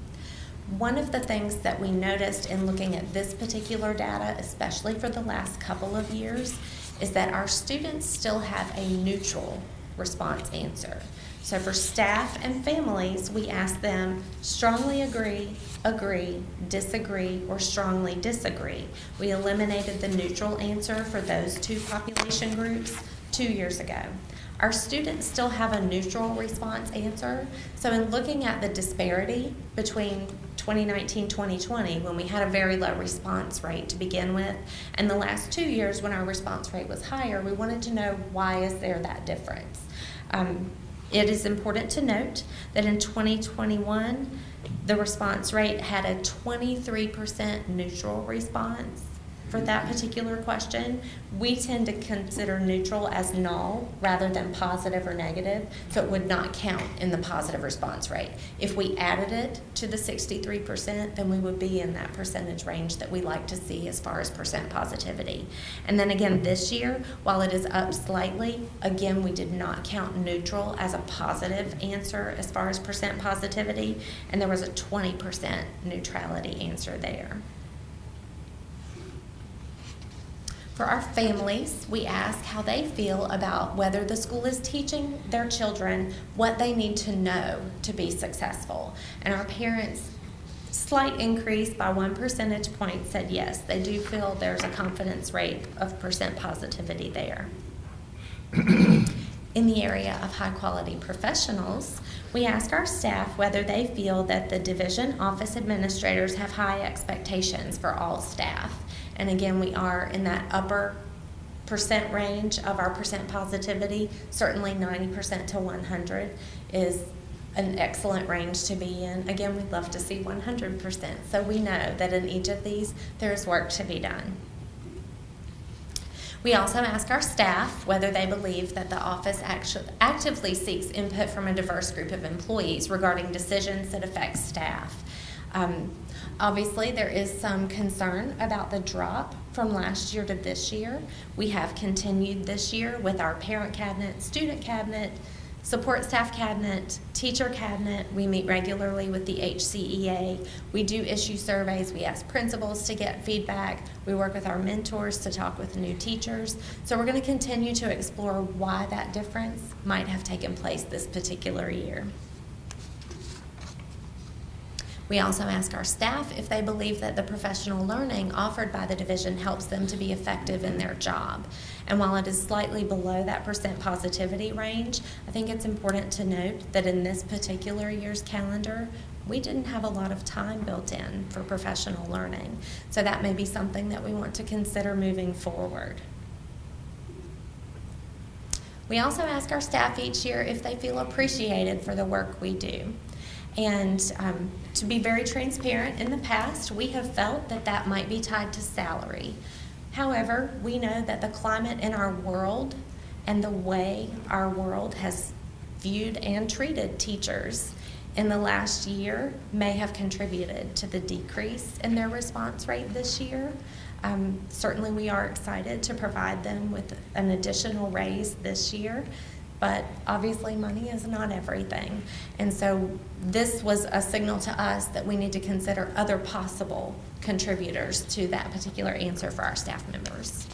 One of the things that we noticed in looking at this particular data, especially for the last couple of years, is that our students still have a neutral response answer. So for staff and families, we ask them strongly agree, agree, disagree, or strongly disagree. We eliminated the neutral answer for those two population groups 2 years ago. Our students still have a neutral response answer. So in looking at the disparity between 2019-2020, when we had a very low response rate to begin with, and the last 2 years when our response rate was higher, we wanted to know why is there that difference. It is important to note that in 2021, the response rate had a 23% neutral response, for that particular question, we tend to consider neutral as null rather than positive or negative, so it would not count in the positive response rate. If we added it to the 63%, then we would be in that percentage range that we like to see as far as percent positivity. And then again, this year, while it is up slightly, again, we did not count neutral as a positive answer as far as percent positivity, and there was a 20% neutrality answer there. For our families, we ask how they feel about whether the school is teaching their children what they need to know to be successful. And our parents, slight increase by 1 percentage point, said yes, they do feel there's a confidence rate of percent positivity there. In the area of high-quality professionals, we ask our staff whether they feel that the division office administrators have high expectations for all staff. And again, we are in that upper percent range of our percent positivity. Certainly 90% to 100 is an excellent range to be in. Again, we'd love to see 100%. So we know that in each of these, there's work to be done. We also ask our staff whether they believe that the office actively seeks input from a diverse group of employees regarding decisions that affect staff. Obviously, there is some concern about the drop from last year to this year. We have continued this year with our parent cabinet, student cabinet, support staff cabinet, teacher cabinet. We meet regularly with the HCEA. We do issue surveys. We ask principals to get feedback. We work with our mentors to talk with new teachers. So we're going to continue to explore why that difference might have taken place this particular year. We also ask our staff if they believe that the professional learning offered by the division helps them to be effective in their job. And while it is slightly below that percent positivity range, I think it's important to note that in this particular year's calendar, we didn't have a lot of time built in for professional learning. So that may be something that we want to consider moving forward. We also ask our staff each year if they feel appreciated for the work we do. And to be very transparent, in the past, we have felt that that might be tied to salary. However, we know that the climate in our world and the way our world has viewed and treated teachers in the last year may have contributed to the decrease in their response rate this year. Certainly, we are excited to provide them with an additional raise this year. But obviously money is not everything. And so this was a signal to us that we need to consider other possible contributors to that particular answer for our staff members.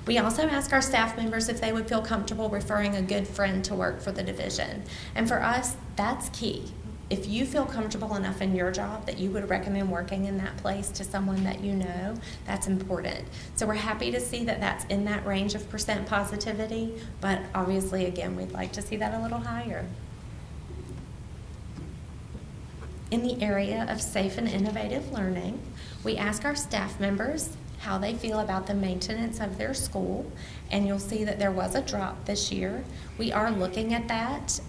We also ask our staff members if they would feel comfortable referring a good friend to work for the division. And for us, that's key. If you feel comfortable enough in your job that you would recommend working in that place to someone that you know, that's important. So we're happy to see that that's in that range of percent positivity, but obviously, again, we'd like to see that a little higher. In the area of safe and innovative learning, we ask our staff members how they feel about the maintenance of their school, and you'll see that there was a drop this year. We are looking at that.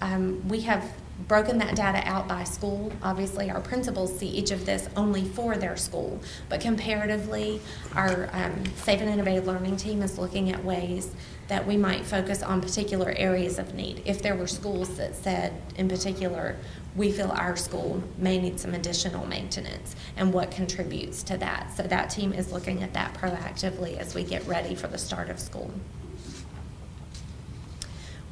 We have broken that data out by school. Obviously, our principals see each of this only for their school, but comparatively, our Safe and Innovative Learning team is looking at ways that we might focus on particular areas of need. If there were schools that said, in particular, we feel our school may need some additional maintenance, and what contributes to that. So that team is looking at that proactively as we get ready for the start of school.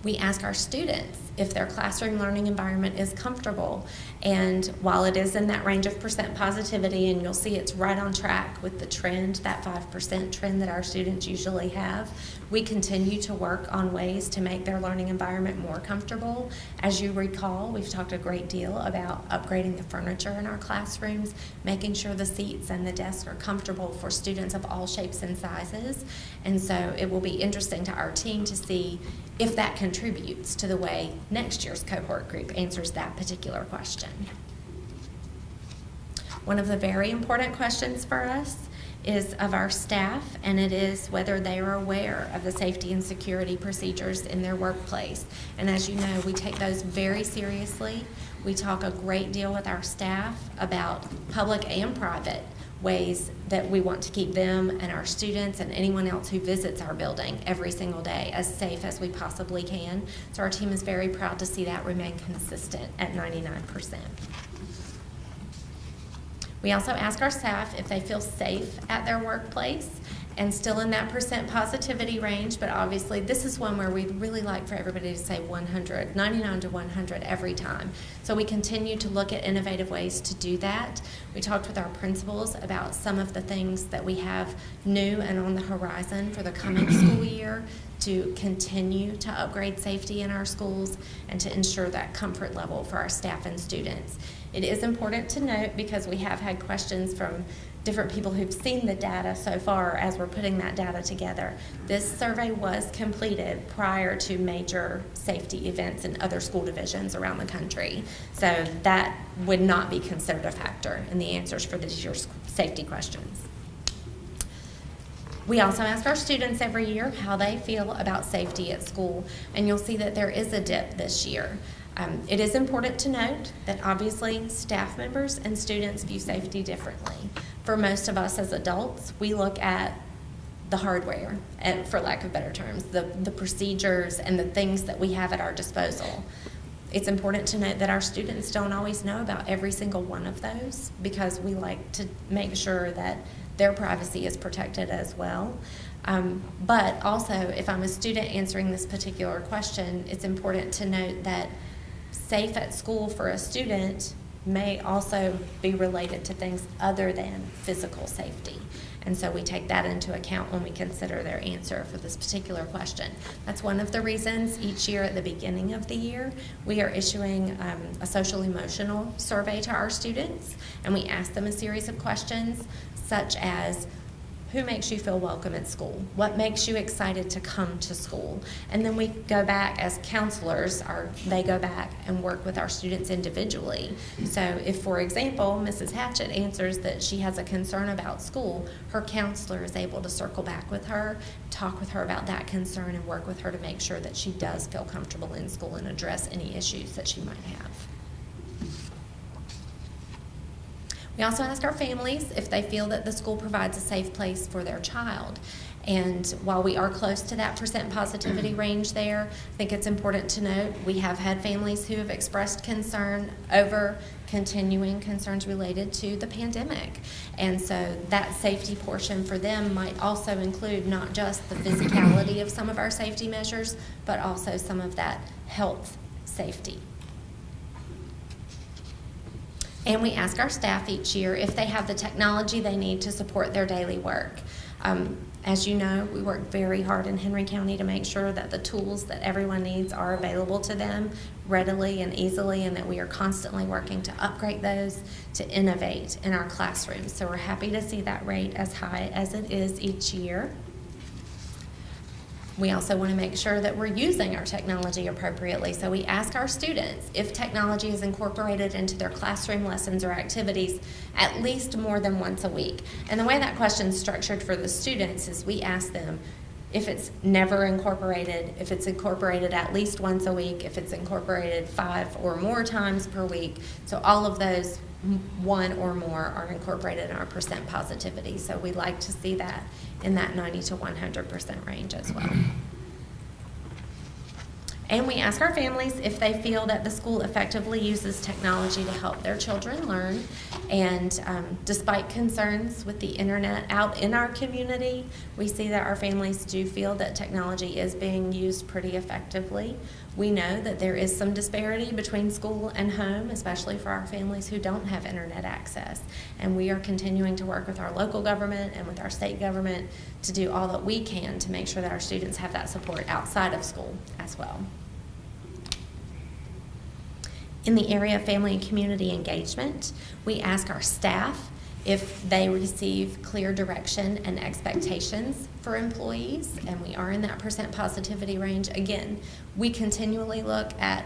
We ask our students if their classroom learning environment is comfortable, and while it is in that range of percent positivity, and you'll see it's right on track with the trend, that 5% trend that our students usually have, we continue to work on ways to make their learning environment more comfortable. As you recall, we've talked a great deal about upgrading the furniture in our classrooms, making sure the seats and the desks are comfortable for students of all shapes and sizes, and so it will be interesting to our team to see if that contributes to the way next year's cohort group answers that particular question. One of the very important questions for us is of our staff, and it is whether they are aware of the safety and security procedures in their workplace. And as you know, we take those very seriously. We talk a great deal with our staff about public and private ways that we want to keep them and our students and anyone else who visits our building every single day as safe as we possibly can. So our team is very proud to see that remain consistent at 99%. We also ask our staff if they feel safe at their workplace and still in that percent positivity range, but obviously this is one where we'd really like for everybody to say 100, 99 to 100 every time. So we continue to look at innovative ways to do that. We talked with our principals about some of the things that we have new and on the horizon for the coming school year to continue to upgrade safety in our schools and to ensure that comfort level for our staff and students. It is important to note, because we have had questions from different people who've seen the data so far as we're putting that data together. This survey was completed prior to major safety events in other school divisions around the country. So that would not be considered a factor in the answers for this year's safety questions. We also ask our students every year how they feel about safety at school, and you'll see that there is a dip this year. It is important to note that obviously staff members and students view safety differently. For most of us as adults, we look at the hardware, and for lack of better terms, the procedures and the things that we have at our disposal. It's important to note that our students don't always know about every single one of those, because we like to make sure that their privacy is protected as well. But also, if I'm a student answering this particular question, it's important to note that safe at school for a student may also be related to things other than physical safety. And so we take that into account when we consider their answer for this particular question. That's one of the reasons each year at the beginning of the year, we are issuing a social emotional survey to our students, and we ask them a series of questions such as, who makes you feel welcome at school? What makes you excited to come to school? And then we go back as counselors, they go back and work with our students individually. So if, for example, Mrs. Hatchett answers that she has a concern about school, her counselor is able to circle back with her, talk with her about that concern, and work with her to make sure that she does feel comfortable in school and address any issues that she might have. We also ask our families if they feel that the school provides a safe place for their child. And while we are close to that percent positivity range there, I think it's important to note we have had families who have expressed concern over continuing concerns related to the pandemic. And so that safety portion for them might also include not just the physicality of some of our safety measures, but also some of that health safety. And we ask our staff each year if they have the technology they need to support their daily work. As you know, we work very hard in Henry County to make sure that the tools that everyone needs are available to them readily and easily, and that we are constantly working to upgrade those, to innovate in our classrooms. So we're happy to see that rate as high as it is each year. We also want to make sure that we're using our technology appropriately. So we ask our students if technology is incorporated into their classroom lessons or activities at least more than once a week. And the way that question is structured for the students is we ask them if it's never incorporated, if it's incorporated at least once a week, if it's incorporated 5 or more times per week. So all of those, 1 or more, are incorporated in our percent positivity. So we like to see that in that 90 to 100% range as well. And we ask our families if they feel that the school effectively uses technology to help their children learn. And despite concerns with the internet out in our community, we see that our families do feel that technology is being used pretty effectively. We know that there is some disparity between school and home, especially for our families who don't have internet access. And we are continuing to work with our local government and with our state government to do all that we can to make sure that our students have that support outside of school as well. In the area of family and community engagement, we ask our staff if they receive clear direction and expectations for employees, and we are in that percent positivity range. Again, we continually look at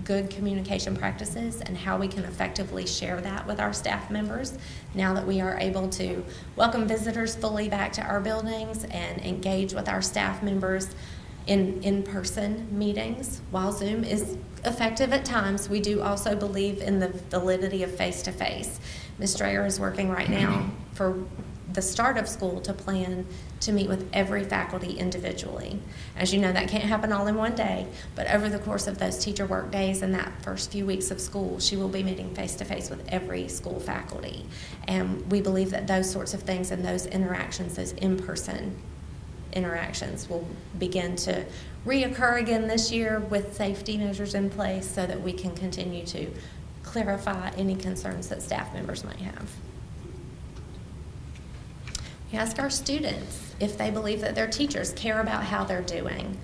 good communication practices and how we can effectively share that with our staff members now that we are able to welcome visitors fully back to our buildings and engage with our staff members in-person meetings. While Zoom is effective at times, we do also believe in the validity of face-to-face. Ms. Dreyer is working right now for the start of school to plan to meet with every faculty individually. As you know, that can't happen all in one day, but over the course of those teacher work days and that first few weeks of school, she will be meeting face-to-face with every school faculty. And we believe that those sorts of things and those interactions, those in-person interactions, will begin to reoccur again this year with safety measures in place so that we can continue to clarify any concerns that staff members might have. We ask our students if they believe that their teachers care about how they're doing.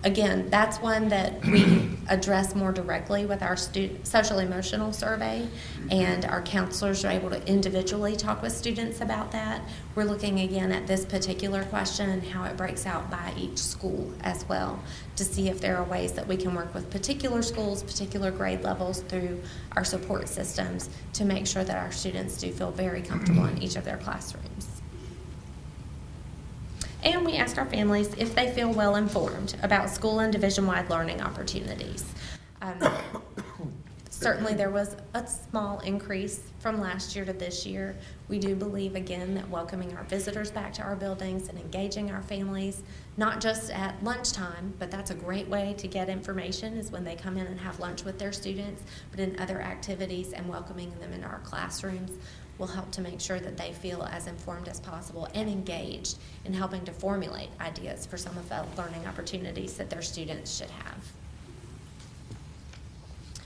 Again, that's one that we address more directly with our social emotional survey, and our counselors are able to individually talk with students about that. We're looking again at this particular question and how it breaks out by each school as well, to see if there are ways that we can work with particular schools, particular grade levels through our support systems to make sure that our students do feel very comfortable in each of their classrooms. And we asked our families if they feel well informed about school and division-wide learning opportunities. Certainly there was a small increase from last year to this year. We do believe, again, that welcoming our visitors back to our buildings and engaging our families, not just at lunchtime, but that's a great way to get information, is when they come in and have lunch with their students, but in other activities and welcoming them into our classrooms will help to make sure that they feel as informed as possible and engaged in helping to formulate ideas for some of the learning opportunities that their students should have.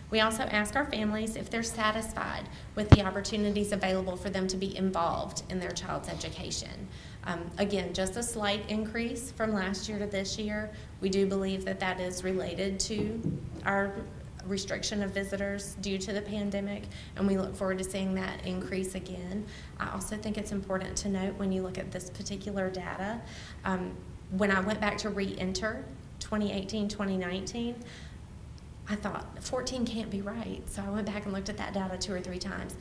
We also ask our families if they're satisfied with the opportunities available for them to be involved in their child's education. Again, just a slight increase from last year to this year. We do believe that that is related to our restriction of visitors due to the pandemic, and we look forward to seeing that increase again. I also think it's important to note, when you look at this particular data, when I went back to re-enter 2018-2019, I thought 14 can't be right, so I went back and looked at that data 2 or 3 times.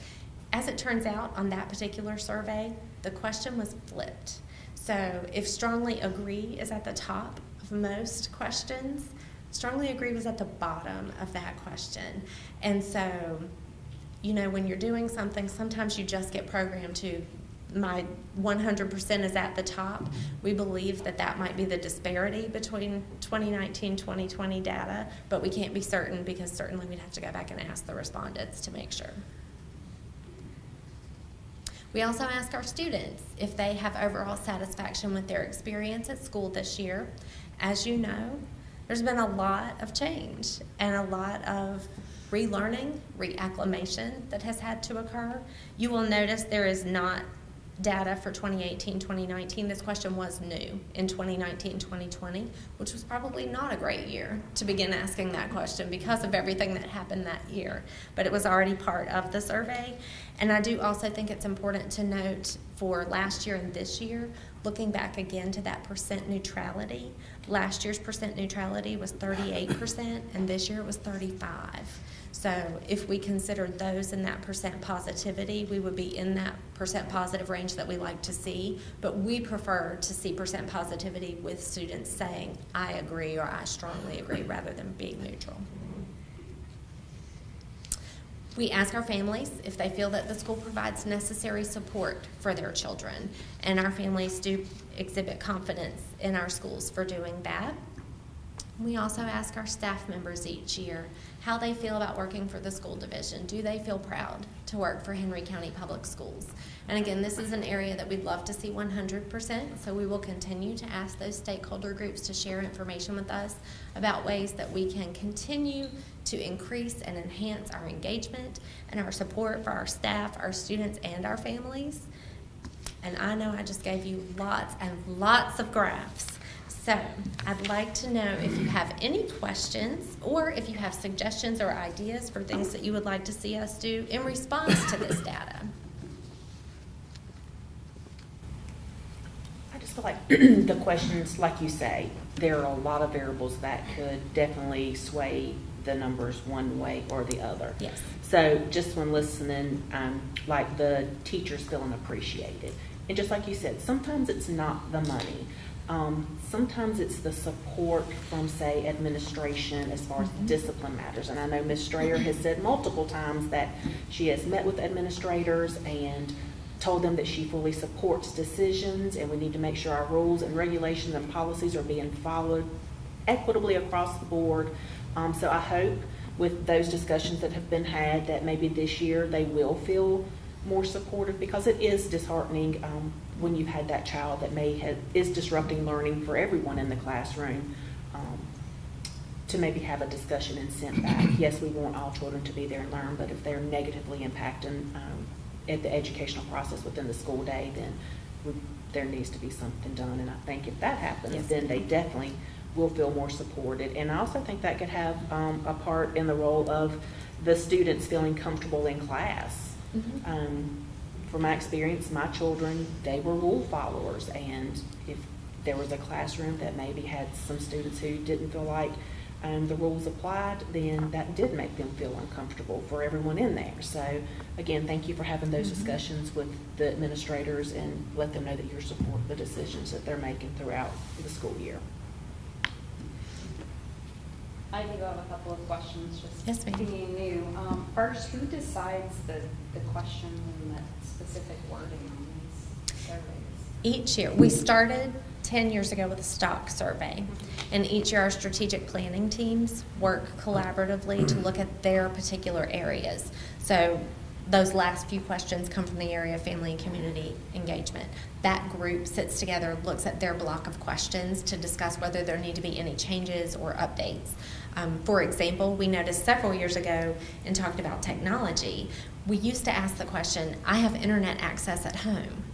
As it turns out, on that particular survey, the question was flipped. So if strongly agree is at the top of most questions, strongly agree was at the bottom of that question. And so, you know, when you're doing something, sometimes you just get programmed to my 100% is at the top. We believe that that might be the disparity between 2019-2020 data, but we can't be certain, because certainly we'd have to go back and ask the respondents to make sure. We also ask our students if they have overall satisfaction with their experience at school this year. As you know, there's been a lot of change and a lot of relearning, reacclimation that has had to occur. You will notice there is not data for 2018-2019. This question was new in 2019-2020, which was probably not a great year to begin asking that question because of everything that happened that year. But it was already part of the survey. And I do also think it's important to note, for last year and this year, looking back again to that percent neutrality. Last year's percent neutrality was 38%, and this year it was 35%. So if we considered those in that percent positivity, we would be in that percent positive range that we like to see. But we prefer to see percent positivity with students saying, I agree or I strongly agree, rather than being neutral. We ask our families if they feel that the school provides necessary support for their children, and our families do exhibit confidence in our schools for doing that. We also ask our staff members each year how they feel about working for the school division. Do they feel proud to work for Henry County Public Schools? And again, this is an area that we'd love to see 100%, so we will continue to ask those stakeholder groups to share information with us about ways that we can continue to increase and enhance our engagement and our support for our staff, our students, and our families. And I know I just gave you lots and lots of graphs. So I'd like to know if you have any questions, or if you have suggestions or ideas for things that you would like to see us do in response to this data. I just feel like the questions, like you say, there are a lot of variables that could definitely sway the numbers one way or the other. Yes. So just when listening, like the teachers feeling appreciated. And just like you said, sometimes it's not the money. Sometimes it's the support from, say, administration as far as discipline matters. And I know Ms. Strayer has said multiple times that she has met with administrators and told them that she fully supports decisions, and we need to make sure our rules and regulations and policies are being followed equitably across the board. So I hope with those discussions that have been had that maybe this year they will feel more supportive, because it is disheartening when you've had that child that is disrupting learning for everyone in the classroom, to maybe have a discussion and sent back. Yes, we want all children to be there and learn, but if they're negatively impacting at the educational process within the school day, then there needs to be something done. And I think if that happens, Yes. then they definitely will feel more supported. And I also think that could have a part in the role of the students feeling comfortable in class. From my experience, my children, they were rule followers, and if there was a classroom that maybe had some students who didn't feel like the rules applied, then that did make them feel uncomfortable for everyone in there. So again, thank you for having those discussions with the administrators, and let them know that you're supporting the decisions that they're making throughout the school year. I do have a couple of questions, just Yes, ma'am. being new. First, who decides the questions and the specific wording on these surveys? Each year, we started 10 years ago with a stock survey, and each year our strategic planning teams work collaboratively to look at their particular areas. So those last few questions come from the area of family and community engagement. That group sits together, looks at their block of questions to discuss whether there need to be any changes or updates. For example, we noticed several years ago and talked about technology. We used to ask the question, I have internet access at home.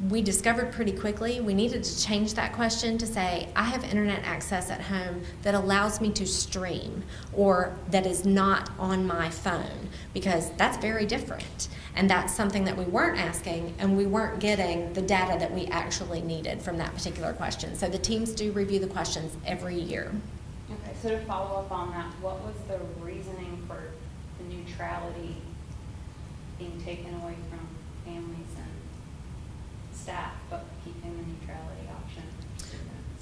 We discovered pretty quickly we needed to change that question to say, I have internet access at home that allows me to stream, or that is not on my phone, because that's very different. And that's something that we weren't asking, and we weren't getting the data that we actually needed from that particular question. So the teams do review the questions every year. Okay, so to follow up on that, what was the reasoning for the neutrality being taken away from families and staff, but keeping the neutrality option?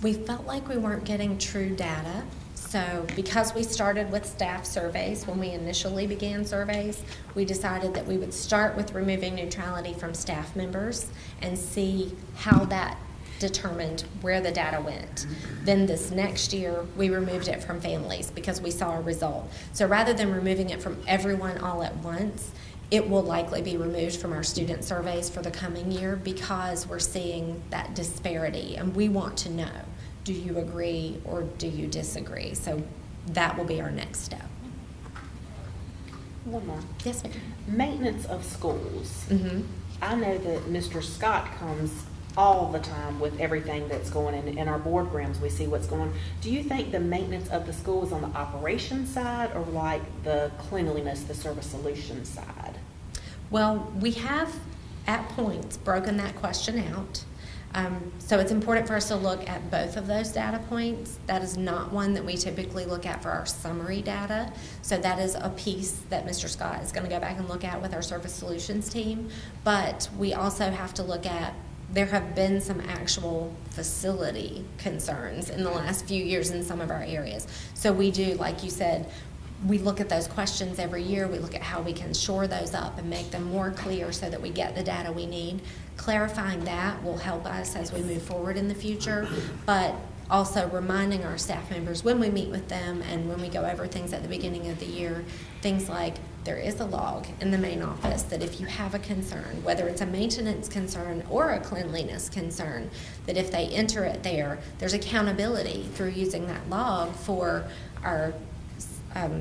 We felt like we weren't getting true data. So because we started with staff surveys, when we initially began surveys, we decided that we would start with removing neutrality from staff members and see how that determined where the data went. Then this next year, we removed it from families because we saw a result. So rather than removing it from everyone all at once, it will likely be removed from our student surveys for the coming year, because we're seeing that disparity, and we want to know, do you agree or do you disagree? So that will be our next step. One more. Yes, ma'am. Maintenance of schools. Mm-hmm. I know that Mr. Scott comes all the time with everything that's going in our boardrooms. We see what's going on. Do you think the maintenance of the school is on the operations side, or like the cleanliness, the service solutions side? Well, we have at points broken that question out. So it's important for us to look at both of those data points. That is not one that we typically look at for our summary data. So that is a piece that Mr. Scott is going to go back and look at with our service solutions team. But we also have to look at, there have been some actual facility concerns in the last few years in some of our areas. So we do, like you said, we look at those questions every year. We look at how we can shore those up and make them more clear so that we get the data we need. Clarifying that will help us as we move forward in the future, but also reminding our staff members when we meet with them and when we go over things at the beginning of the year, things like there is a log in the main office that if you have a concern, whether it's a maintenance concern or a cleanliness concern, that if they enter it there, there's accountability through using that log for our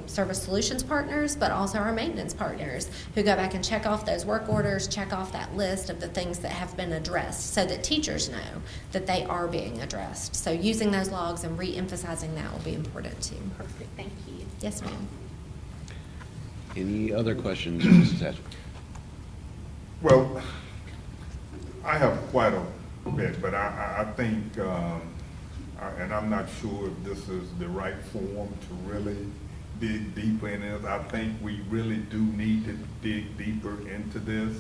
service solutions partners, but also our maintenance partners who go back and check off those work orders, check off that list of the things that have been addressed so that teachers know that they are being addressed. So using those logs and re-emphasizing that will be important too. Perfect, thank you. Yes, ma'am. Any other questions, Mrs. Hatcher? Well, I have quite a bit, but I think, and I'm not sure if this is the right forum to really dig deeper in this. I think we really do need to dig deeper into this.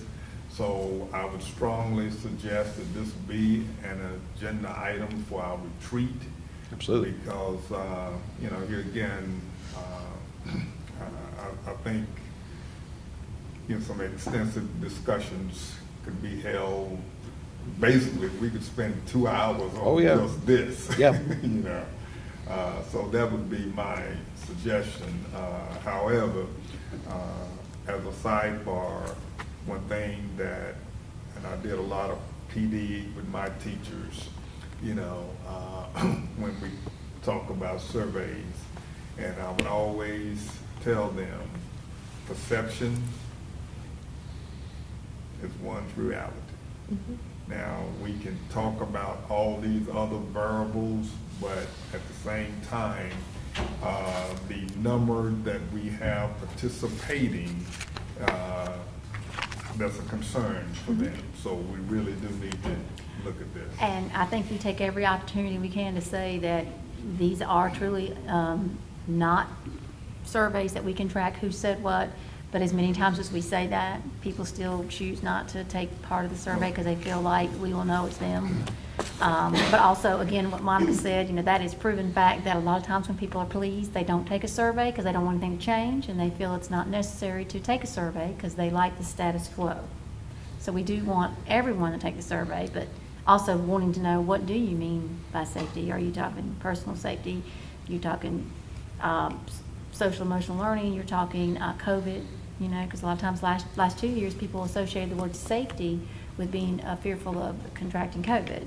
So I would strongly suggest that this be an agenda item for our retreat. Absolutely. Because, here again, I think, some extensive discussions could be held, basically, we could spend 2 hours on Oh, yeah. just this. Yeah. You know, so that would be my suggestion. However, as a sidebar, one thing that, and I did a lot of PD with my teachers, you know, when we talk about surveys, and I would always tell them, perception is one's reality. Now, we can talk about all these other variables, but at the same time, the number that we have participating, that's a concern for them. So we really do need to look at this. And I think we take every opportunity we can to say that these are truly not surveys that we can track who said what, but as many times as we say that, people still choose not to take part of the survey because they feel like we will know it's them. But also, again, what Monica said, you know, that is proven fact that a lot of times when people are pleased, they don't take a survey because they don't want anything to change, and they feel it's not necessary to take a survey because they like the status quo. So we do want everyone to take the survey, but also wanting to know, what do you mean by safety? Are you talking personal safety? You're talking social emotional learning? You're talking COVID? You know, because a lot of times last 2 years, people associated the word safety with being fearful of contracting COVID.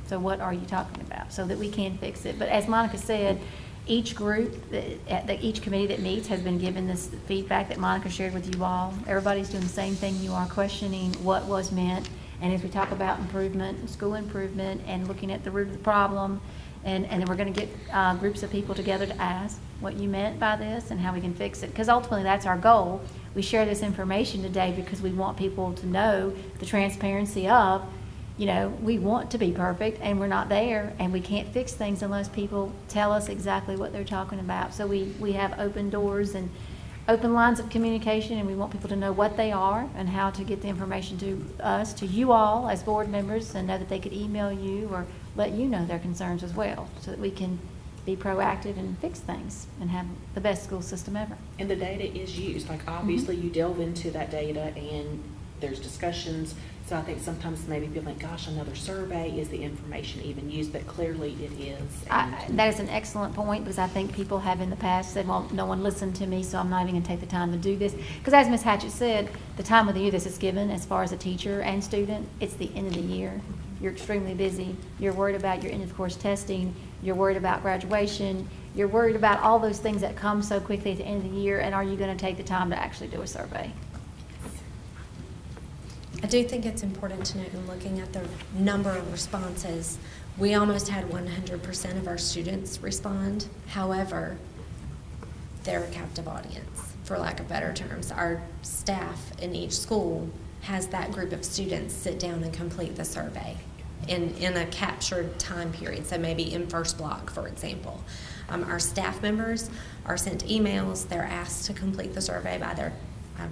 So what are you talking about? So that we can fix it. But as Monica said, each group, each committee that meets has been given this feedback that Monica shared with you all. Everybody's doing the same thing you are, questioning what was meant. And as we talk about improvement, school improvement, and looking at the root of the problem, and then we're going to get groups of people together to ask what you meant by this and how we can fix it. Because ultimately, that's our goal. We share this information today because we want people to know the transparency of, you know, we want to be perfect and we're not there, and we can't fix things unless people tell us exactly what they're talking about. So we have open doors and open lines of communication, and we want people to know what they are and how to get the information to us, to you all as board members, and know that they could email you or let you know their concerns as well, so that we can be proactive and fix things and have the best school system ever. And the data is used, like obviously you delve into that data and there's discussions. So I think sometimes maybe people think, gosh, another survey, is the information even used? But clearly it is. That is an excellent point, because I think people have in the past said, well, no one listened to me, so I'm not even going to take the time to do this. Because as Ms. Hatchett said, the time of the year this is given, as far as a teacher and student, it's the end of the year. You're extremely busy. You're worried about your end of course testing. You're worried about graduation. You're worried about all those things that come so quickly at the end of the year. And are you going to take the time to actually do a survey? I do think it's important to note, in looking at the number of responses, we almost had 100% of our students respond. However, they're a captive audience, for lack of better terms. Our staff in each school has that group of students sit down and complete the survey in a captured time period, so maybe in first block, for example. Our staff members are sent emails. They're asked to complete the survey by their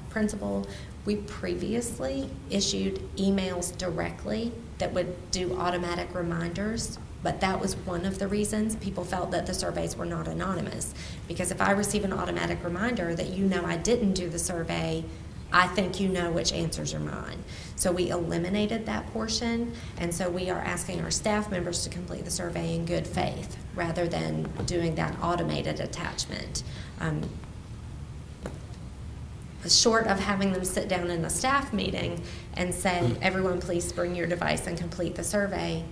principal. We previously issued emails directly that would do automatic reminders, but that was one of the reasons people felt that the surveys were not anonymous. Because if I receive an automatic reminder that you know I didn't do the survey, I think you know which answers are mine. So we eliminated that portion, and so we are asking our staff members to complete the survey in good faith rather than doing that automated attachment. Short of having them sit down in a staff meeting and say, everyone please bring your device and complete the survey,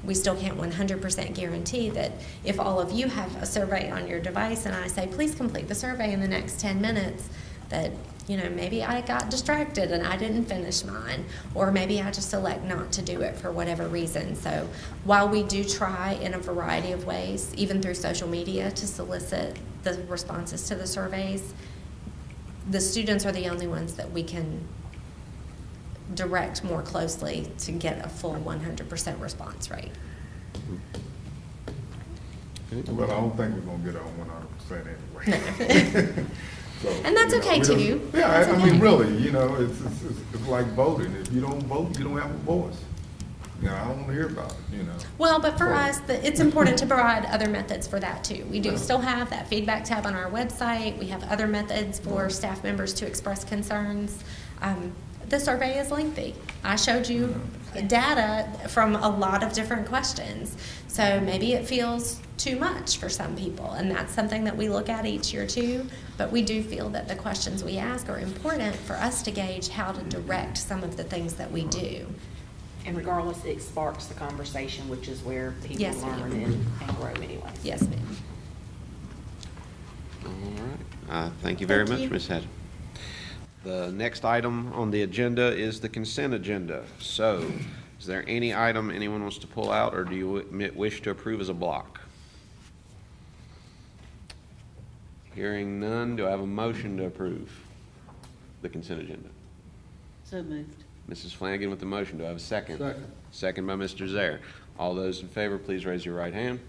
we still can't 100% guarantee that if all of you have a survey on your device and I say, please complete the survey in the next 10 minutes, that, you know, maybe I got distracted and I didn't finish mine, or maybe I just elect not to do it for whatever reason. So while we do try in a variety of ways, even through social media, to solicit the responses to the surveys, the students are the only ones that we can direct more closely to get a full 100% response rate. But I don't think we're going to get on 100% anyway. So, and that's okay too. Yeah, that's I okay. mean, really, you know, it's like voting. If you don't vote, you don't have a voice. You know, I don't want to hear about it, you know. Well, but for us, it's important to provide other methods for that too. We do still have that feedback tab on our website. We have other methods for staff members to express concerns. the survey is lengthy. I showed you data from a lot of different questions. So maybe it feels too much for some people, and that's something that we look at each year too. But we do feel that the questions we ask are important for us to gauge how to direct some of the things that we do. And regardless, it sparks the conversation, which is where people Yes, learn ma'am. and grow anyway. Yes, ma'am. All right. Thank you very Thank much, you. Ms. Hatch. The next item on the agenda is the consent agenda. So, is there any item anyone wants to pull out, or do you wish to approve as a block? Hearing none, do I have a motion to approve the consent agenda? So moved. Mrs. Flanagan with the motion. Do I have a second? Second. Second by Mr. Zaire. All those in favor, please raise your right hand.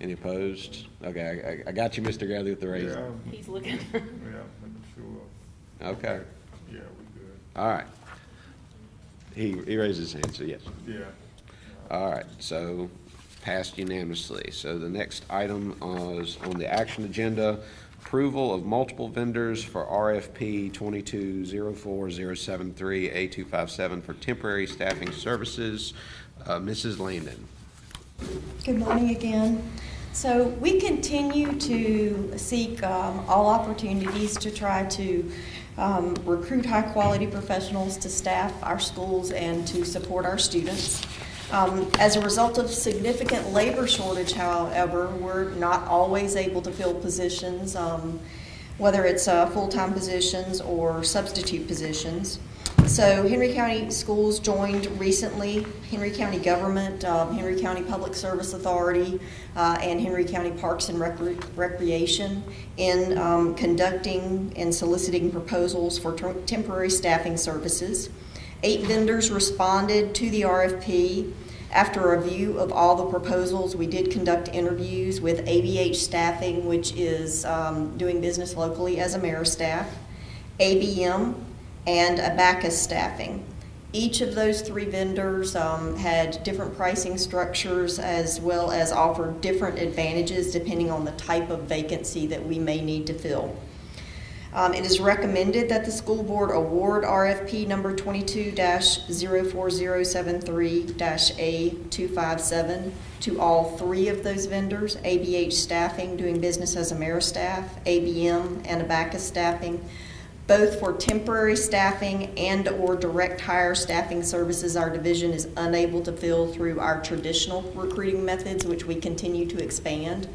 Any opposed? Okay, I got you, Mr. Gadley, with the raise. Yeah, He's looking. yeah, making sure. Okay. Yeah, we good. All right. He raised his hand, so yes. Yeah. All right, so passed unanimously. So the next item is on the action agenda, approval of multiple vendors for RFP 22-04073-A257 for temporary staffing services. Mrs. Landon. Good morning again. So we continue to seek all opportunities to try to recruit high-quality professionals to staff our schools and to support our students. As a result of significant labor shortage, however, we're not always able to fill positions, whether it's full-time positions or substitute positions. So Henry County Schools joined recently, Henry County Government, Henry County Public Service Authority, and Henry County Parks and Recreation in conducting and soliciting proposals for temporary staffing services. 8 vendors responded to the RFP. After a review of all the proposals, we did conduct interviews with ABH Staffing, which is doing business locally as AmeriStaff, ABM, and Hvac Staffing. Each of those 3 vendors had different pricing structures as well as offered different advantages depending on the type of vacancy that we may need to fill. It is recommended that the school board award RFP number 22-04073-A257 to all 3 of those vendors, ABH Staffing, doing business as AmeriStaff, ABM, and Hvac Staffing, both for temporary staffing and or direct hire staffing services our division is unable to fill through our traditional recruiting methods, which we continue to expand.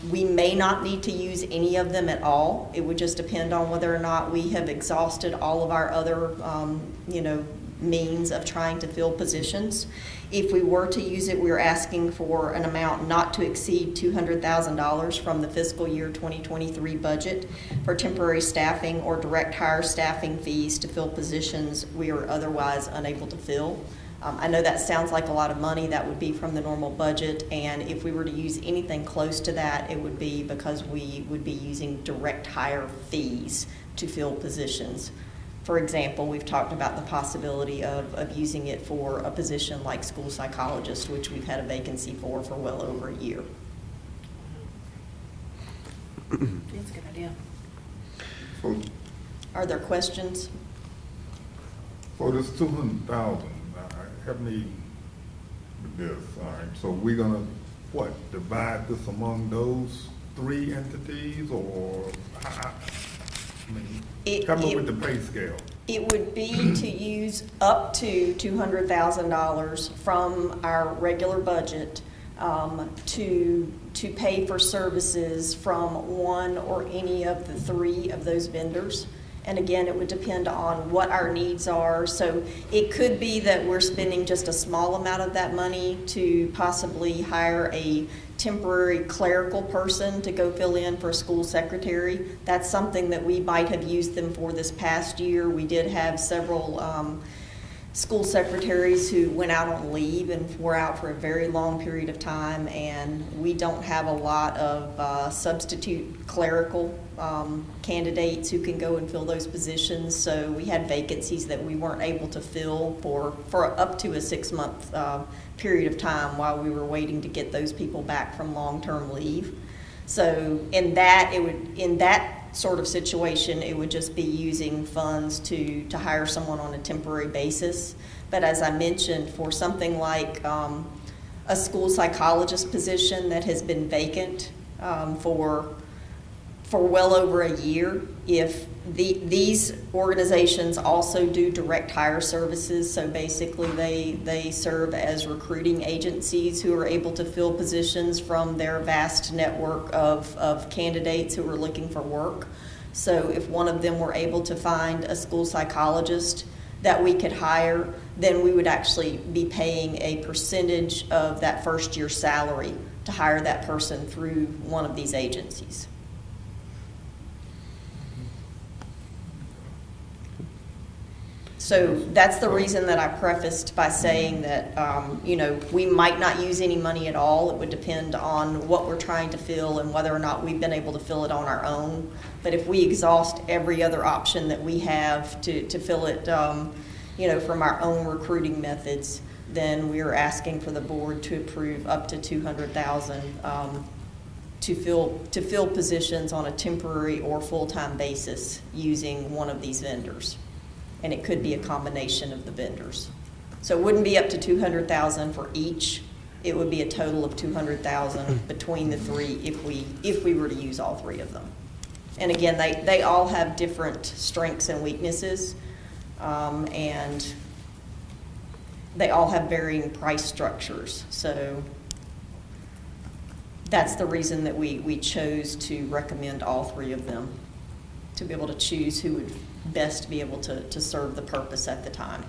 We may not need to use any of them at all. It would just depend on whether or not we have exhausted all of our other means of trying to fill positions. If we were to use it, we're asking for an amount not to exceed $200,000 from the fiscal year 2023 budget for temporary staffing or direct hire staffing fees to fill positions we are otherwise unable to fill. I know that sounds like a lot of money. That would be from the normal budget, and if we were to use anything close to that, it would be because we would be using direct hire fees to fill positions. For example, we've talked about the possibility of using it for a position like school psychologist, which we've had a vacancy for well over a year. That's a good idea. So Are there questions? for this 200,000, help me with this, all right? So we're gonna, divide this among those 3 entities, or, help me with the pay scale. It would be to use up to $200,000 from our regular budget to pay for services from one or any of the 3 of those vendors. And again, it would depend on what our needs are. So it could be that we're spending just a small amount of that money to possibly hire a temporary clerical person to go fill in for a school secretary. That's something that we might have used them for this past year. We did have several school secretaries who went out on leave and were out for a very long period of time, and we don't have a lot of substitute clerical candidates who can go and fill those positions. So we had vacancies that we weren't able to fill for up to a 6-month period of time while we were waiting to get those people back from long-term leave. So in that that sort of situation, it would just be using funds to hire someone on a temporary basis. But as I mentioned, for something like a school psychologist position that has been vacant for well over a year, if these organizations also do direct hire services, so basically they serve as recruiting agencies who are able to fill positions from their vast network of candidates who are looking for work. So if one of them were able to find a school psychologist that we could hire, then we would actually be paying a percentage of that first year's salary to hire that person through one of these agencies. So that's the reason that I prefaced by saying that, we might not use any money at all. It would depend on what we're trying to fill and whether or not we've been able to fill it on our own. But if we exhaust every other option that we have to fill it, from our own recruiting methods, then we're asking for the board to approve up to $200,000 to fill positions on a temporary or full-time basis using one of these vendors. And it could be a combination of the vendors. So it wouldn't be up to $200,000 for each. It would be a total of $200,000 between the three if we were to use all three of them. And again, they all have different strengths and weaknesses, and they all have varying price structures. So that's the reason that we chose to recommend all three of them, to be able to choose who would best be able to serve the purpose at the time.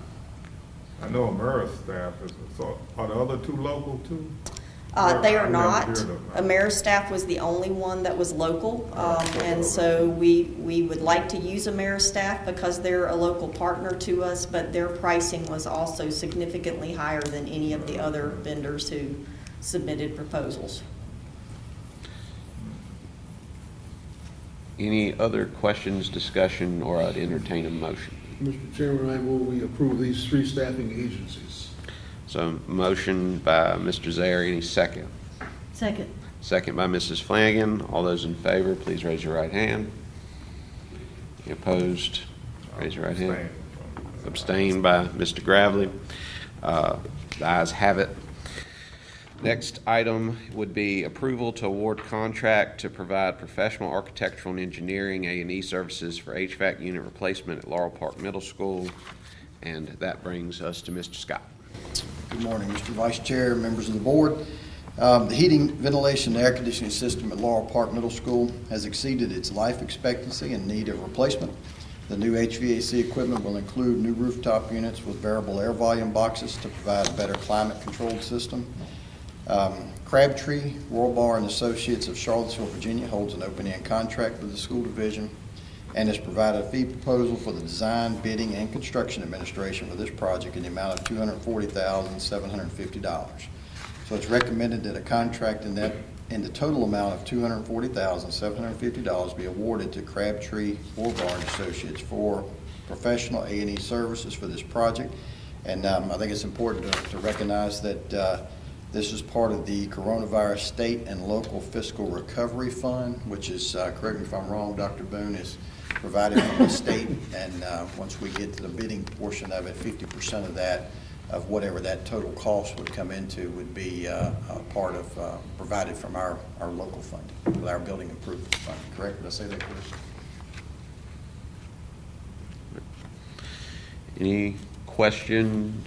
I know AmeriStaff so are the other two local too? They are not. AmeriStaff was the only one that was local, and so we would like to use AmeriStaff because they're a local partner to us, but their pricing was also significantly higher than any of the other vendors who submitted proposals. Any other questions, discussion, or I'd entertain a motion? Mr. Chairman, I move we approve these three staffing agencies. So motion by Mr. Zaire, any second? Second. Second by Mrs. Flanagan. All those in favor, please raise your right hand. Any opposed? Raise your right hand. Abstained by Mr. Gravely. The ayes have it. Next item would be approval to award contract to provide professional architectural and engineering A&E services for HVAC unit replacement at Laurel Park Middle School. And that brings us to Mr. Scott. Good morning, Mr. Vice Chair, members of the board. The heating, ventilation, and air conditioning system at Laurel Park Middle School has exceeded its life expectancy and need of replacement. The new HVAC equipment will include new rooftop units with variable air volume boxes to provide a better climate-controlled system. Crabtree, Royal Bar and Associates of Charlottesville, Virginia holds an open-end contract with the school division and has provided a fee proposal for the design, bidding, and construction administration for this project in the amount of $240,750. So it's recommended that a contract in the total amount of $240,750 be awarded to Crabtree, Royal Bar and Associates for professional A&E services for this project. And I think it's important to recognize that this is part of the Coronavirus State and Local Fiscal Recovery Fund, which is, correct me if I'm wrong, Dr. Boone, is provided from the state. And once we get to the bidding portion of it, 50% of that, of whatever that total cost would come into, would be part of, provided from our local fund, with our building improvement fund. Correct? Did I say that correct? Any questions?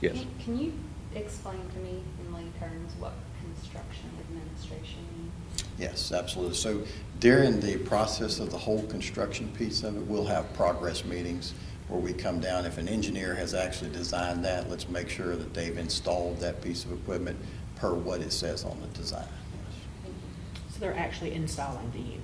Yes. Can you explain to me in lay terms what construction administration means? Yes, absolutely. So during the process of the whole construction piece of it, we'll have progress meetings where we come down. If an engineer has actually designed that, let's make sure that they've installed that piece of equipment per what it says on the design. So they're actually installing the unit?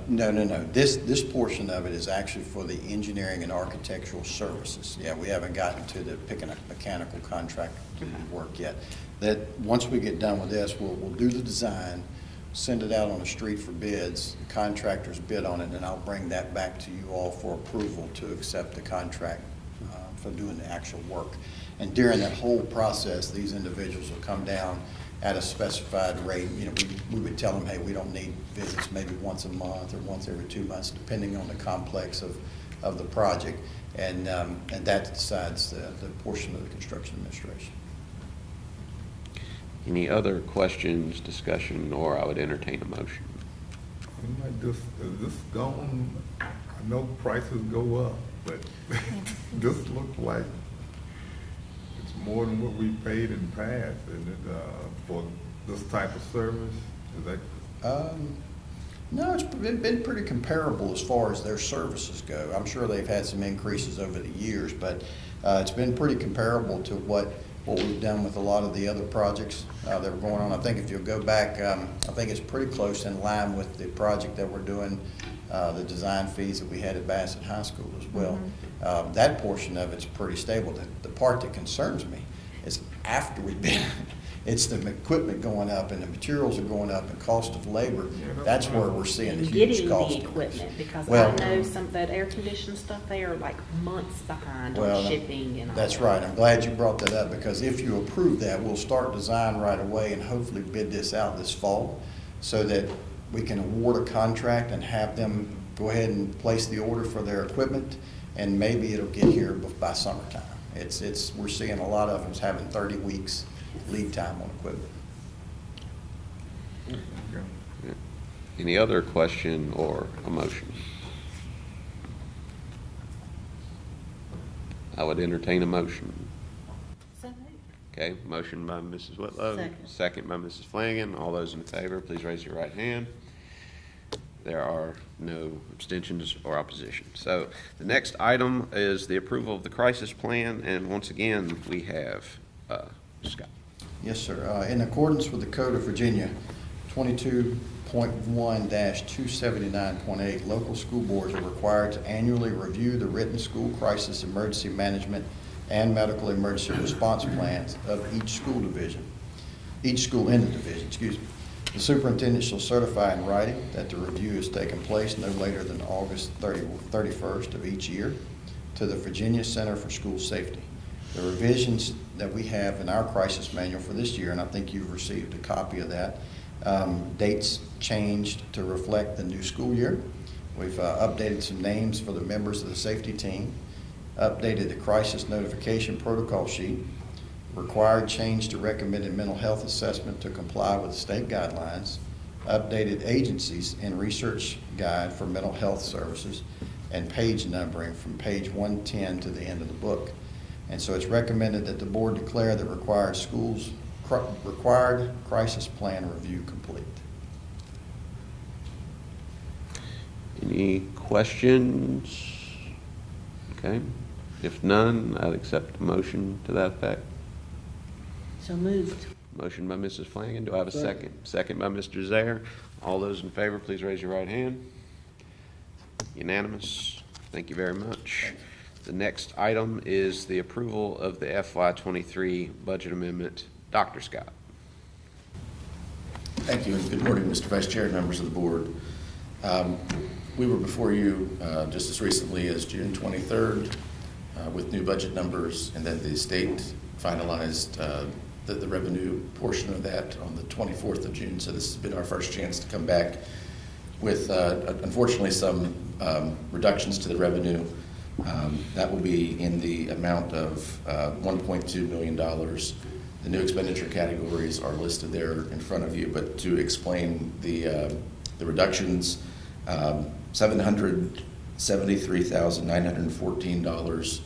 No. This portion of it is actually for the engineering and architectural services. Yeah, we haven't gotten to the picking a mechanical contract to work yet. That once we get done with this, we'll do the design, send it out on the street for bids, the contractors bid on it, and I'll bring that back to you all for approval to accept the contract for doing the actual work. And during that whole process, these individuals will come down at a specified rate. You know, we would tell them, hey, we don't need visits maybe once a month or once every 2 months, depending on the complex of the project. And that decides the portion of the construction administration. Any other questions, discussion, or I would entertain a motion? Seems like this gone, I know prices go up, but this looks like it's more than what we paid in the past, isn't it, for this type of service? Is that? No, it's been pretty comparable as far as their services go. I'm sure they've had some increases over the years, but it's been pretty comparable to what we've done with a lot of the other projects that were going on. I think if you'll go back, I think it's pretty close in line with the project that we're doing, the design fees that we had at Bassett High School as well. That portion of it's pretty stable. The part that concerns me is after we've been, it's the equipment going up and the materials are going up and cost of labor. That's where we're seeing the huge cost. Getting the equipment, because well, I know some of that air conditioned stuff, they are like months behind on shipping and all that's that. right. I'm glad you brought that up, because if you approve that, we'll start design right away and hopefully bid this out this fall so that we can award a contract and have them go ahead and place the order for their equipment, and maybe it'll get here by summertime. We're seeing a lot of them having 30 weeks lead time on equipment. Any other question or a motion? I would entertain a motion. Okay, motion by Mrs. Whitlow, second by Mrs. Flanagan. All those in favor, please raise your right hand. There are no abstentions or opposition. So the next item is the approval of the crisis plan, and once again, we have Scott. Yes, sir. In accordance with the Code of Virginia, 22.1-279.8, local school boards are required to annually review the written school crisis emergency management and medical emergency response plans of each school in the division, excuse me. The superintendent shall certify in writing that the review has taken place no later than August 31st of each year to the Virginia Center for School Safety. The revisions that we have in our crisis manual for this year, and I think you've received a copy of that, dates changed to reflect the new school year. We've updated some names for the members of the safety team, updated the crisis notification protocol sheet, required change to recommended mental health assessment to comply with state guidelines, updated agencies and research guide for mental health services, and page numbering from page 110 to the end of the book. And so it's recommended that the board declare the required crisis plan review complete. Any questions? Okay. If none, I'd accept a motion to that effect. So moved. Motion by Mrs. Flanagan. Do I have a second? Second by Mr. Zaire. All those in favor, please raise your right hand. Unanimous. Thank you very much. The next item is the approval of the FY23 budget amendment. Dr. Scott. Thank you, and good morning, Mr. Vice Chair and members of the board. We were before you just as recently as June 23rd with new budget numbers, and then the state finalized the revenue portion of that on the 24th of June. So this has been our first chance to come back with, unfortunately, some reductions to the revenue. That will be in the amount of $1.2 million. The new expenditure categories are listed there in front of you, but to explain the reductions, $773,914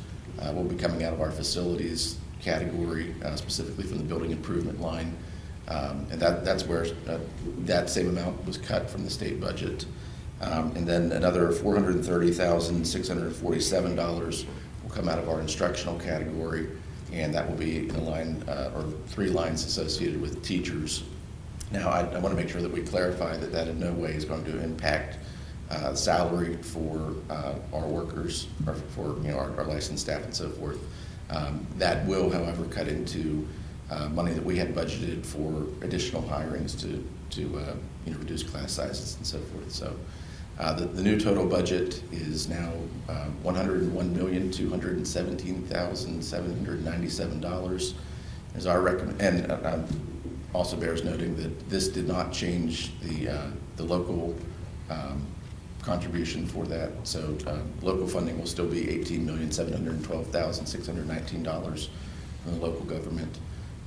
will be coming out of our facilities category, specifically from the building improvement line, and that's where that same amount was cut from the state budget. And then another $430,647 will come out of our instructional category, and that will be in a line or 3 lines associated with teachers. Now, I want to make sure that we clarify that in no way is going to impact salary for our workers or for our licensed staff and so forth. That will, however, cut into money that we had budgeted for additional hirings to reduce class sizes and so forth. So the new total budget is now $101,217,797 is our recommend. And Also bears noting that this did not change the local contribution for that. So local funding will still be $18,712,619 from the local government.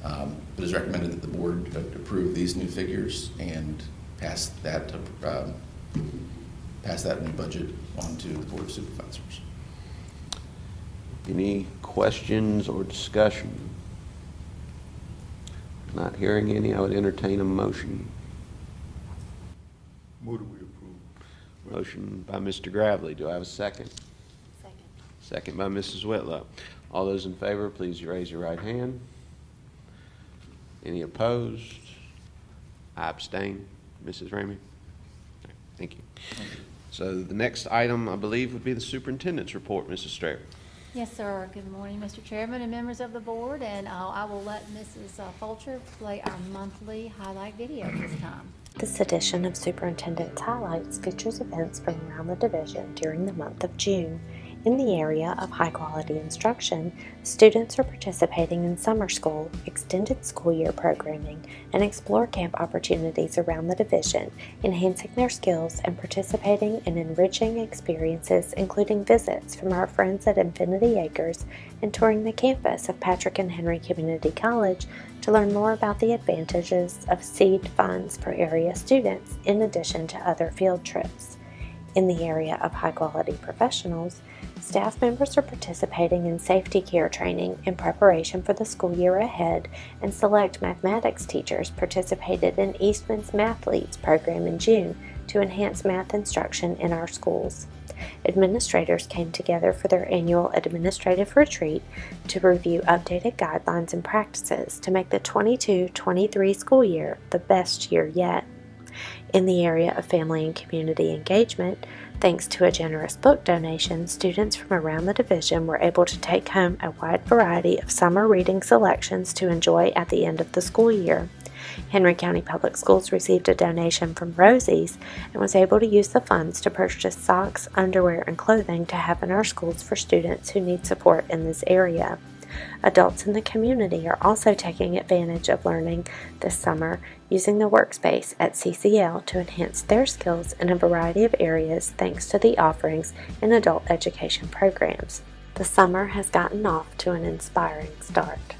It is recommended that the board approve these new figures and pass that new budget on to the Board of Supervisors. Any questions or discussion? Not hearing any, I would entertain a motion. Move that we approve. Motion by Mr. Gravely. Do I have a second? Second. Second by Mrs. Whitlow. All those in favor, please raise your right hand. Any opposed? I abstain. Mrs. Ramey? Thank you. So the next item, I believe, would be the superintendent's report, Mrs. Strayer. Yes, sir. Good morning, Mr. Chairman and members of the board, and I will let Mrs. Fulcher play our monthly highlight video this time. This edition of Superintendent's Highlights features events from around the division during the month of June. In the area of high-quality instruction, students are participating in summer school, extended school year programming, and explore camp opportunities around the division, enhancing their skills and participating in enriching experiences, including visits from our friends at Infinity Acres and touring the campus of Patrick and Henry Community College to learn more about the advantages of seed funds for area students, in addition to other field trips. In the area of high-quality professionals, staff members are participating in safety care training in preparation for the school year ahead, and select mathematics teachers participated in Eastman's Math Leads program in June to enhance math instruction in our schools. Administrators came together for their annual administrative retreat to review updated guidelines and practices to make the 22-23 school year the best year yet. In the area of family and community engagement, thanks to a generous book donation, students from around the division were able to take home a wide variety of summer reading selections to enjoy at the end of the school year. Henry County Public Schools received a donation from Rosie's and was able to use the funds to purchase socks, underwear, and clothing to have in our schools for students who need support in this area. Adults in the community are also taking advantage of learning this summer using the workspace at CCL to enhance their skills in a variety of areas thanks to the offerings in adult education programs. The summer has gotten off to an inspiring start.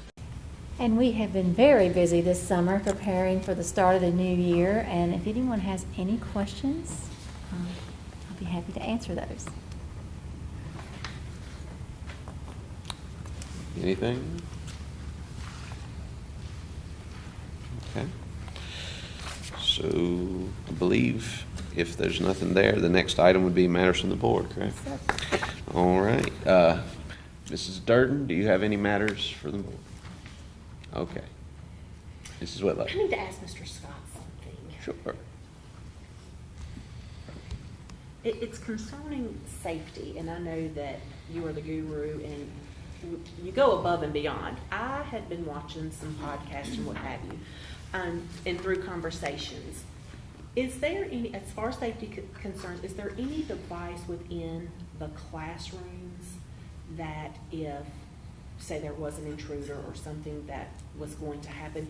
And we have been very busy this summer preparing for the start of the new year, and if anyone has any questions, I'll be happy to answer those. Anything? Okay. So I believe if there's nothing there, the next item would be matters from the board, correct? Yes, All right. Mrs. Durden, do you have any matters for the board? Okay. Mrs. Whitlow. I need to ask Mr. Scott something. Sure. It's concerning safety, and I know that you are the guru and you go above and beyond. I had been watching some podcasts and what have you, and through conversations. Is there any, as far as safety concerns, is there any device within the classrooms that if, say there was an intruder or something that was going to happen,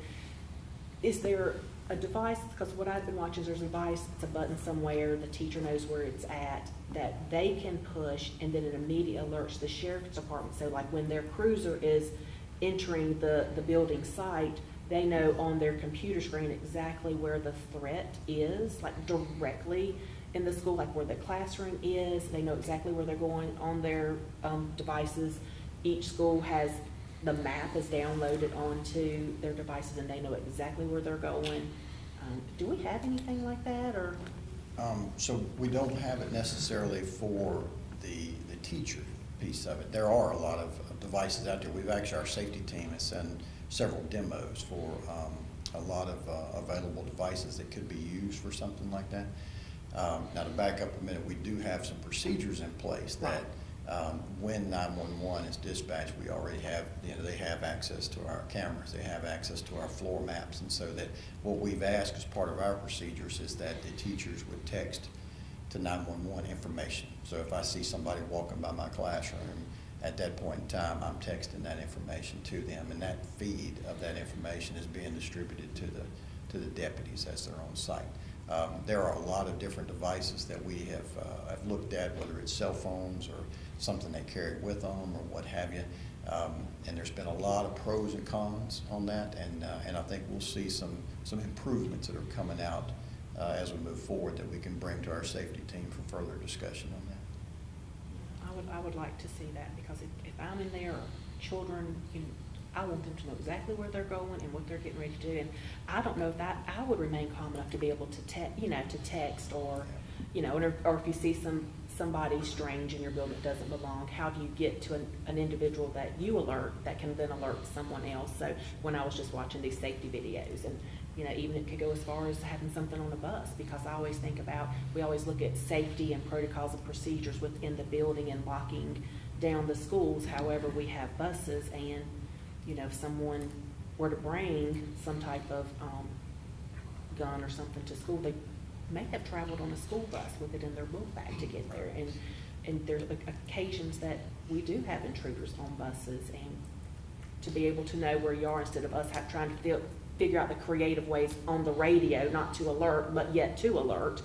is there a device, because what I've been watching is there's a device, it's a button somewhere, the teacher knows where it's at, that they can push and then it immediately alerts the sheriff's department. So like when their cruiser is entering the building site, they know on their computer screen exactly where the threat is, like directly in the school, like where the classroom is. They know exactly where they're going on their devices. Each school has the map is downloaded onto their devices and they know exactly where they're going. Do we have anything like that, or? So we don't have it necessarily for the teacher piece of it. There are a lot of devices out there. We've actually, our safety team has sent several demos for a lot of available devices that could be used for something like that. Now to back up a minute, we do have some procedures in place that when 911 is dispatched, we already have, they have access to our cameras, they have access to our floor maps, and so that what we've asked as part of our procedures is that the teachers would text to 911 information. So if I see somebody walking by my classroom at that point in time, I'm texting that information to them, and that feed of that information is being distributed to the deputies as they're on site. There are a lot of different devices that we have looked at, whether it's cell phones or something they carry with them or what have you. And there's been a lot of pros and cons on that, and I think we'll see some improvements that are coming out as we move forward that we can bring to our safety team for further discussion on that. I would like to see that, because if I'm in there, children, I want them to know exactly where they're going and what they're getting ready to do. And I don't know if I would remain calm enough to be able to text or, or if you see somebody strange in your building that doesn't belong, how do you get to an individual that you alert that can then alert someone else? So when I was just watching these safety videos, and even it could go as far as having something on a bus, because I always think about, we always look at safety and protocols and procedures within the building and locking down the schools. However, we have buses, and if someone were to bring some type of gun or something to school, they may have traveled on a school bus with it in their book bag to get there. And there's occasions that we do have intruders on buses, and to be able to know where you are instead of us trying to figure out the creative ways on the radio, not to alert, but yet to alert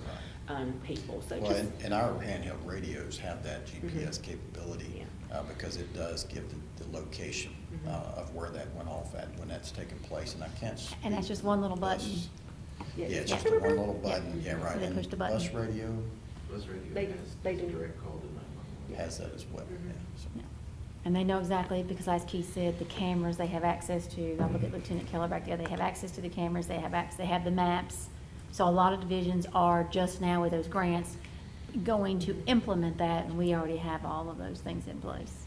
people. So and our handheld radios have that GPS capability, because it does give the location of where that went off at when that's taking place. And I can't. And that's just one little button. Yeah, it's just one little button. Yeah, right. So they and push the button. Bus radio. They do direct call to 911. Has that as well. Yeah. And they know exactly, because as Keith said, the cameras they have access to. I look at Lieutenant Keller back there. They have access to the cameras. They have the maps. So a lot of divisions are just now with those grants going to implement that, and we already have all of those things in place.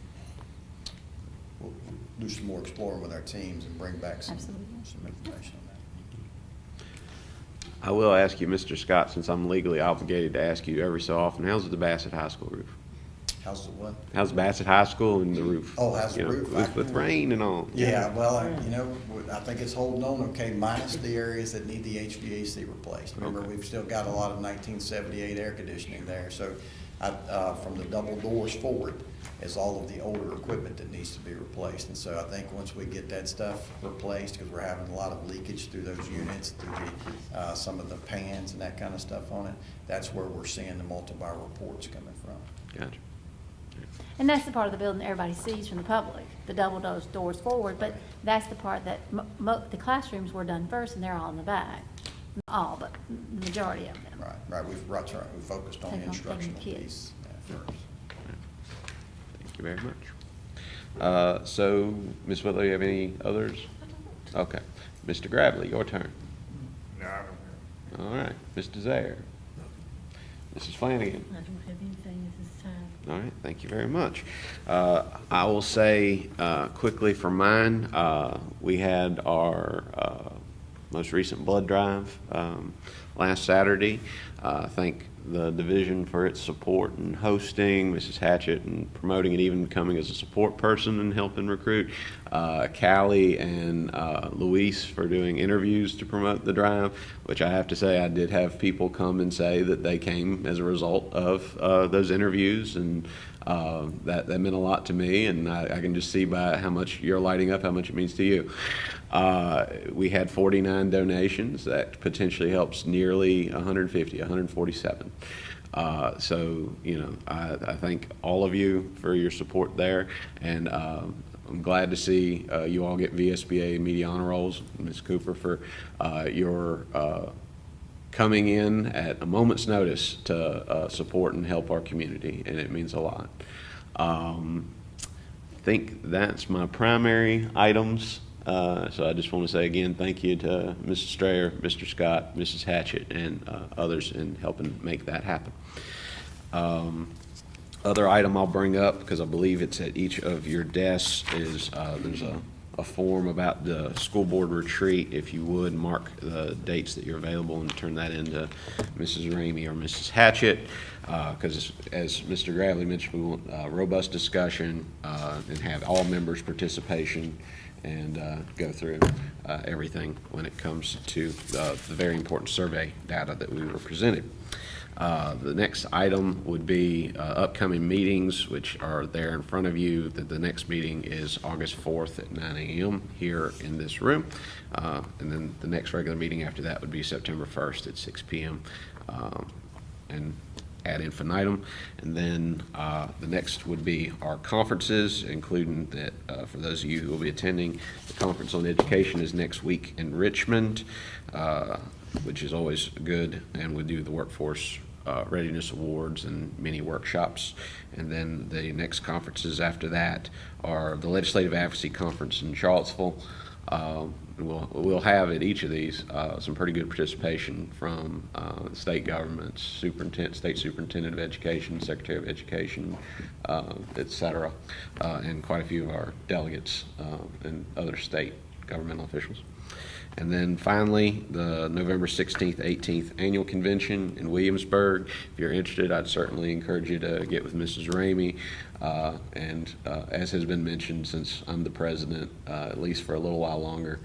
We'll do some more exploring with our teams and bring back some Absolutely. Some information on that. I will ask you, Mr. Scott, since I'm legally obligated to ask you every so often, how's the Bassett High School roof? How's the what? How's Bassett High School and the roof? Oh, how's the roof? With rain and all. Yeah, well, I think it's holding on okay, minus the areas that need the HVAC replaced. Remember, we've still got a lot of 1978 air conditioning there. So from the double doors forward is all of the older equipment that needs to be replaced. And so I think once we get that stuff replaced, because we're having a lot of leakage through those units, through the, some of the pans and that kind of stuff on it, that's where we're seeing the multi-bar reports coming from. Gotcha. And that's the part of the building that everybody sees from the public, the double doors forward, but that's the part that the classrooms were done first, and they're all in the back. Not all, but the majority of them. Right. We focused on the instructional piece first. Thank you very much. So, Ms. Whitlow, you have any others? Okay. Mr. Gravely, your turn. No, I don't have. All right. Mr. Zaire. Mrs. Flanagan. I don't have anything at this time. All right, thank you very much. I will say quickly for mine, we had our most recent blood drive last Saturday. Thank the division for its support and hosting, Mrs. Hatchett, and promoting it, even coming as a support person and helping recruit. Callie and Luis for doing interviews to promote the drive, which I have to say I did have people come and say that they came as a result of those interviews, and that meant a lot to me, and I can just see by how much you're lighting up how much it means to you. We had 49 donations. That potentially helps nearly 147. So, I thank all of you for your support there, and I'm glad to see you all get VSBA Media Honor Rolls. Ms. Cooper, for your coming in at a moment's notice to support and help our community, and it means a lot. I think that's my primary items. So I just want to say again, thank you to Mrs. Strayer, Mr. Scott, Mrs. Hatchett, and others in helping make that happen. Other item I'll bring up, because I believe it's at each of your desks, is there's a form about the school board retreat. If you would, mark the dates that you're available and turn that into Mrs. Ramey or Mrs. Hatchett, because as Mr. Gravely mentioned, we want robust discussion and have all members' participation, and go through everything when it comes to the very important survey data that we were presented. The next item would be upcoming meetings, which are there in front of you. The next meeting is August 4th at 9 a.m. here in this room. And then the next regular meeting after that would be September 1st at 6 p.m. And ad infinitum. And then the next would be our conferences, including that for those of you who will be attending, the Conference on Education is next week in Richmond, which is always good, and we do the Workforce Readiness Awards and many workshops. And then the next conferences after that are the Legislative Advocacy Conference in Charlottesville. We'll have at each of these some pretty good participation from state governments, state superintendent of education, secretary of education, et cetera, and quite a few of our delegates and other state governmental officials. And then finally, the November 16th, 18th annual convention in Williamsburg. If you're interested, I'd certainly encourage you to get with Mrs. Ramey. And as has been mentioned, since I'm the president, at least for a little while longer,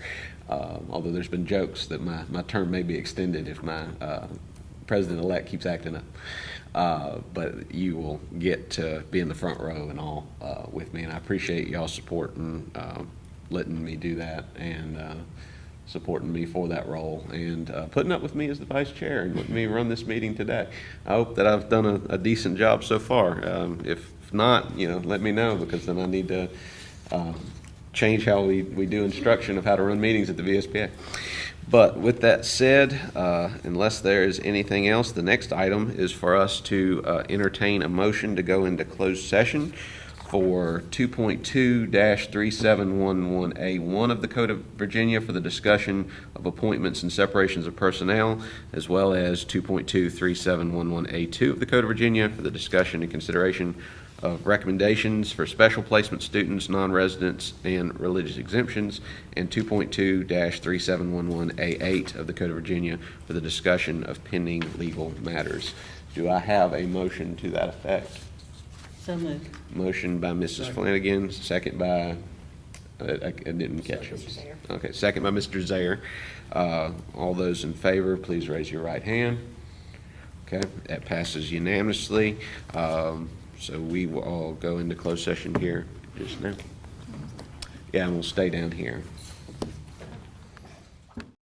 although there's been jokes that my term may be extended if my president-elect keeps acting up. But you will get to be in the front row and all with me. And I appreciate y'all supporting, letting me do that, and supporting me for that role, and putting up with me as the vice chair and letting me run this meeting today. I hope that I've done a decent job so far. If not, let me know, because then I need to change how we do instruction of how to run meetings at the VSBA. But with that said, unless there is anything else, the next item is for us to entertain a motion to go into closed session for 2.2-3711A1 of the Code of Virginia for the discussion of appointments and separations of personnel, as well as 2.2-3711A2 of the Code of Virginia for the discussion and consideration of recommendations for special placement students, non-residents, and religious exemptions, and 2.2-3711A8 of the Code of Virginia for the discussion of pending legal matters. Do I have a motion to that effect? So moved. Motion by Mrs. Flanagan, second by, I didn't catch it. Okay, second by Mr. Zaire. All those in favor, please raise your right hand. Okay, that passes unanimously. So we will all go into closed session here just now. Yeah, and we'll stay down here.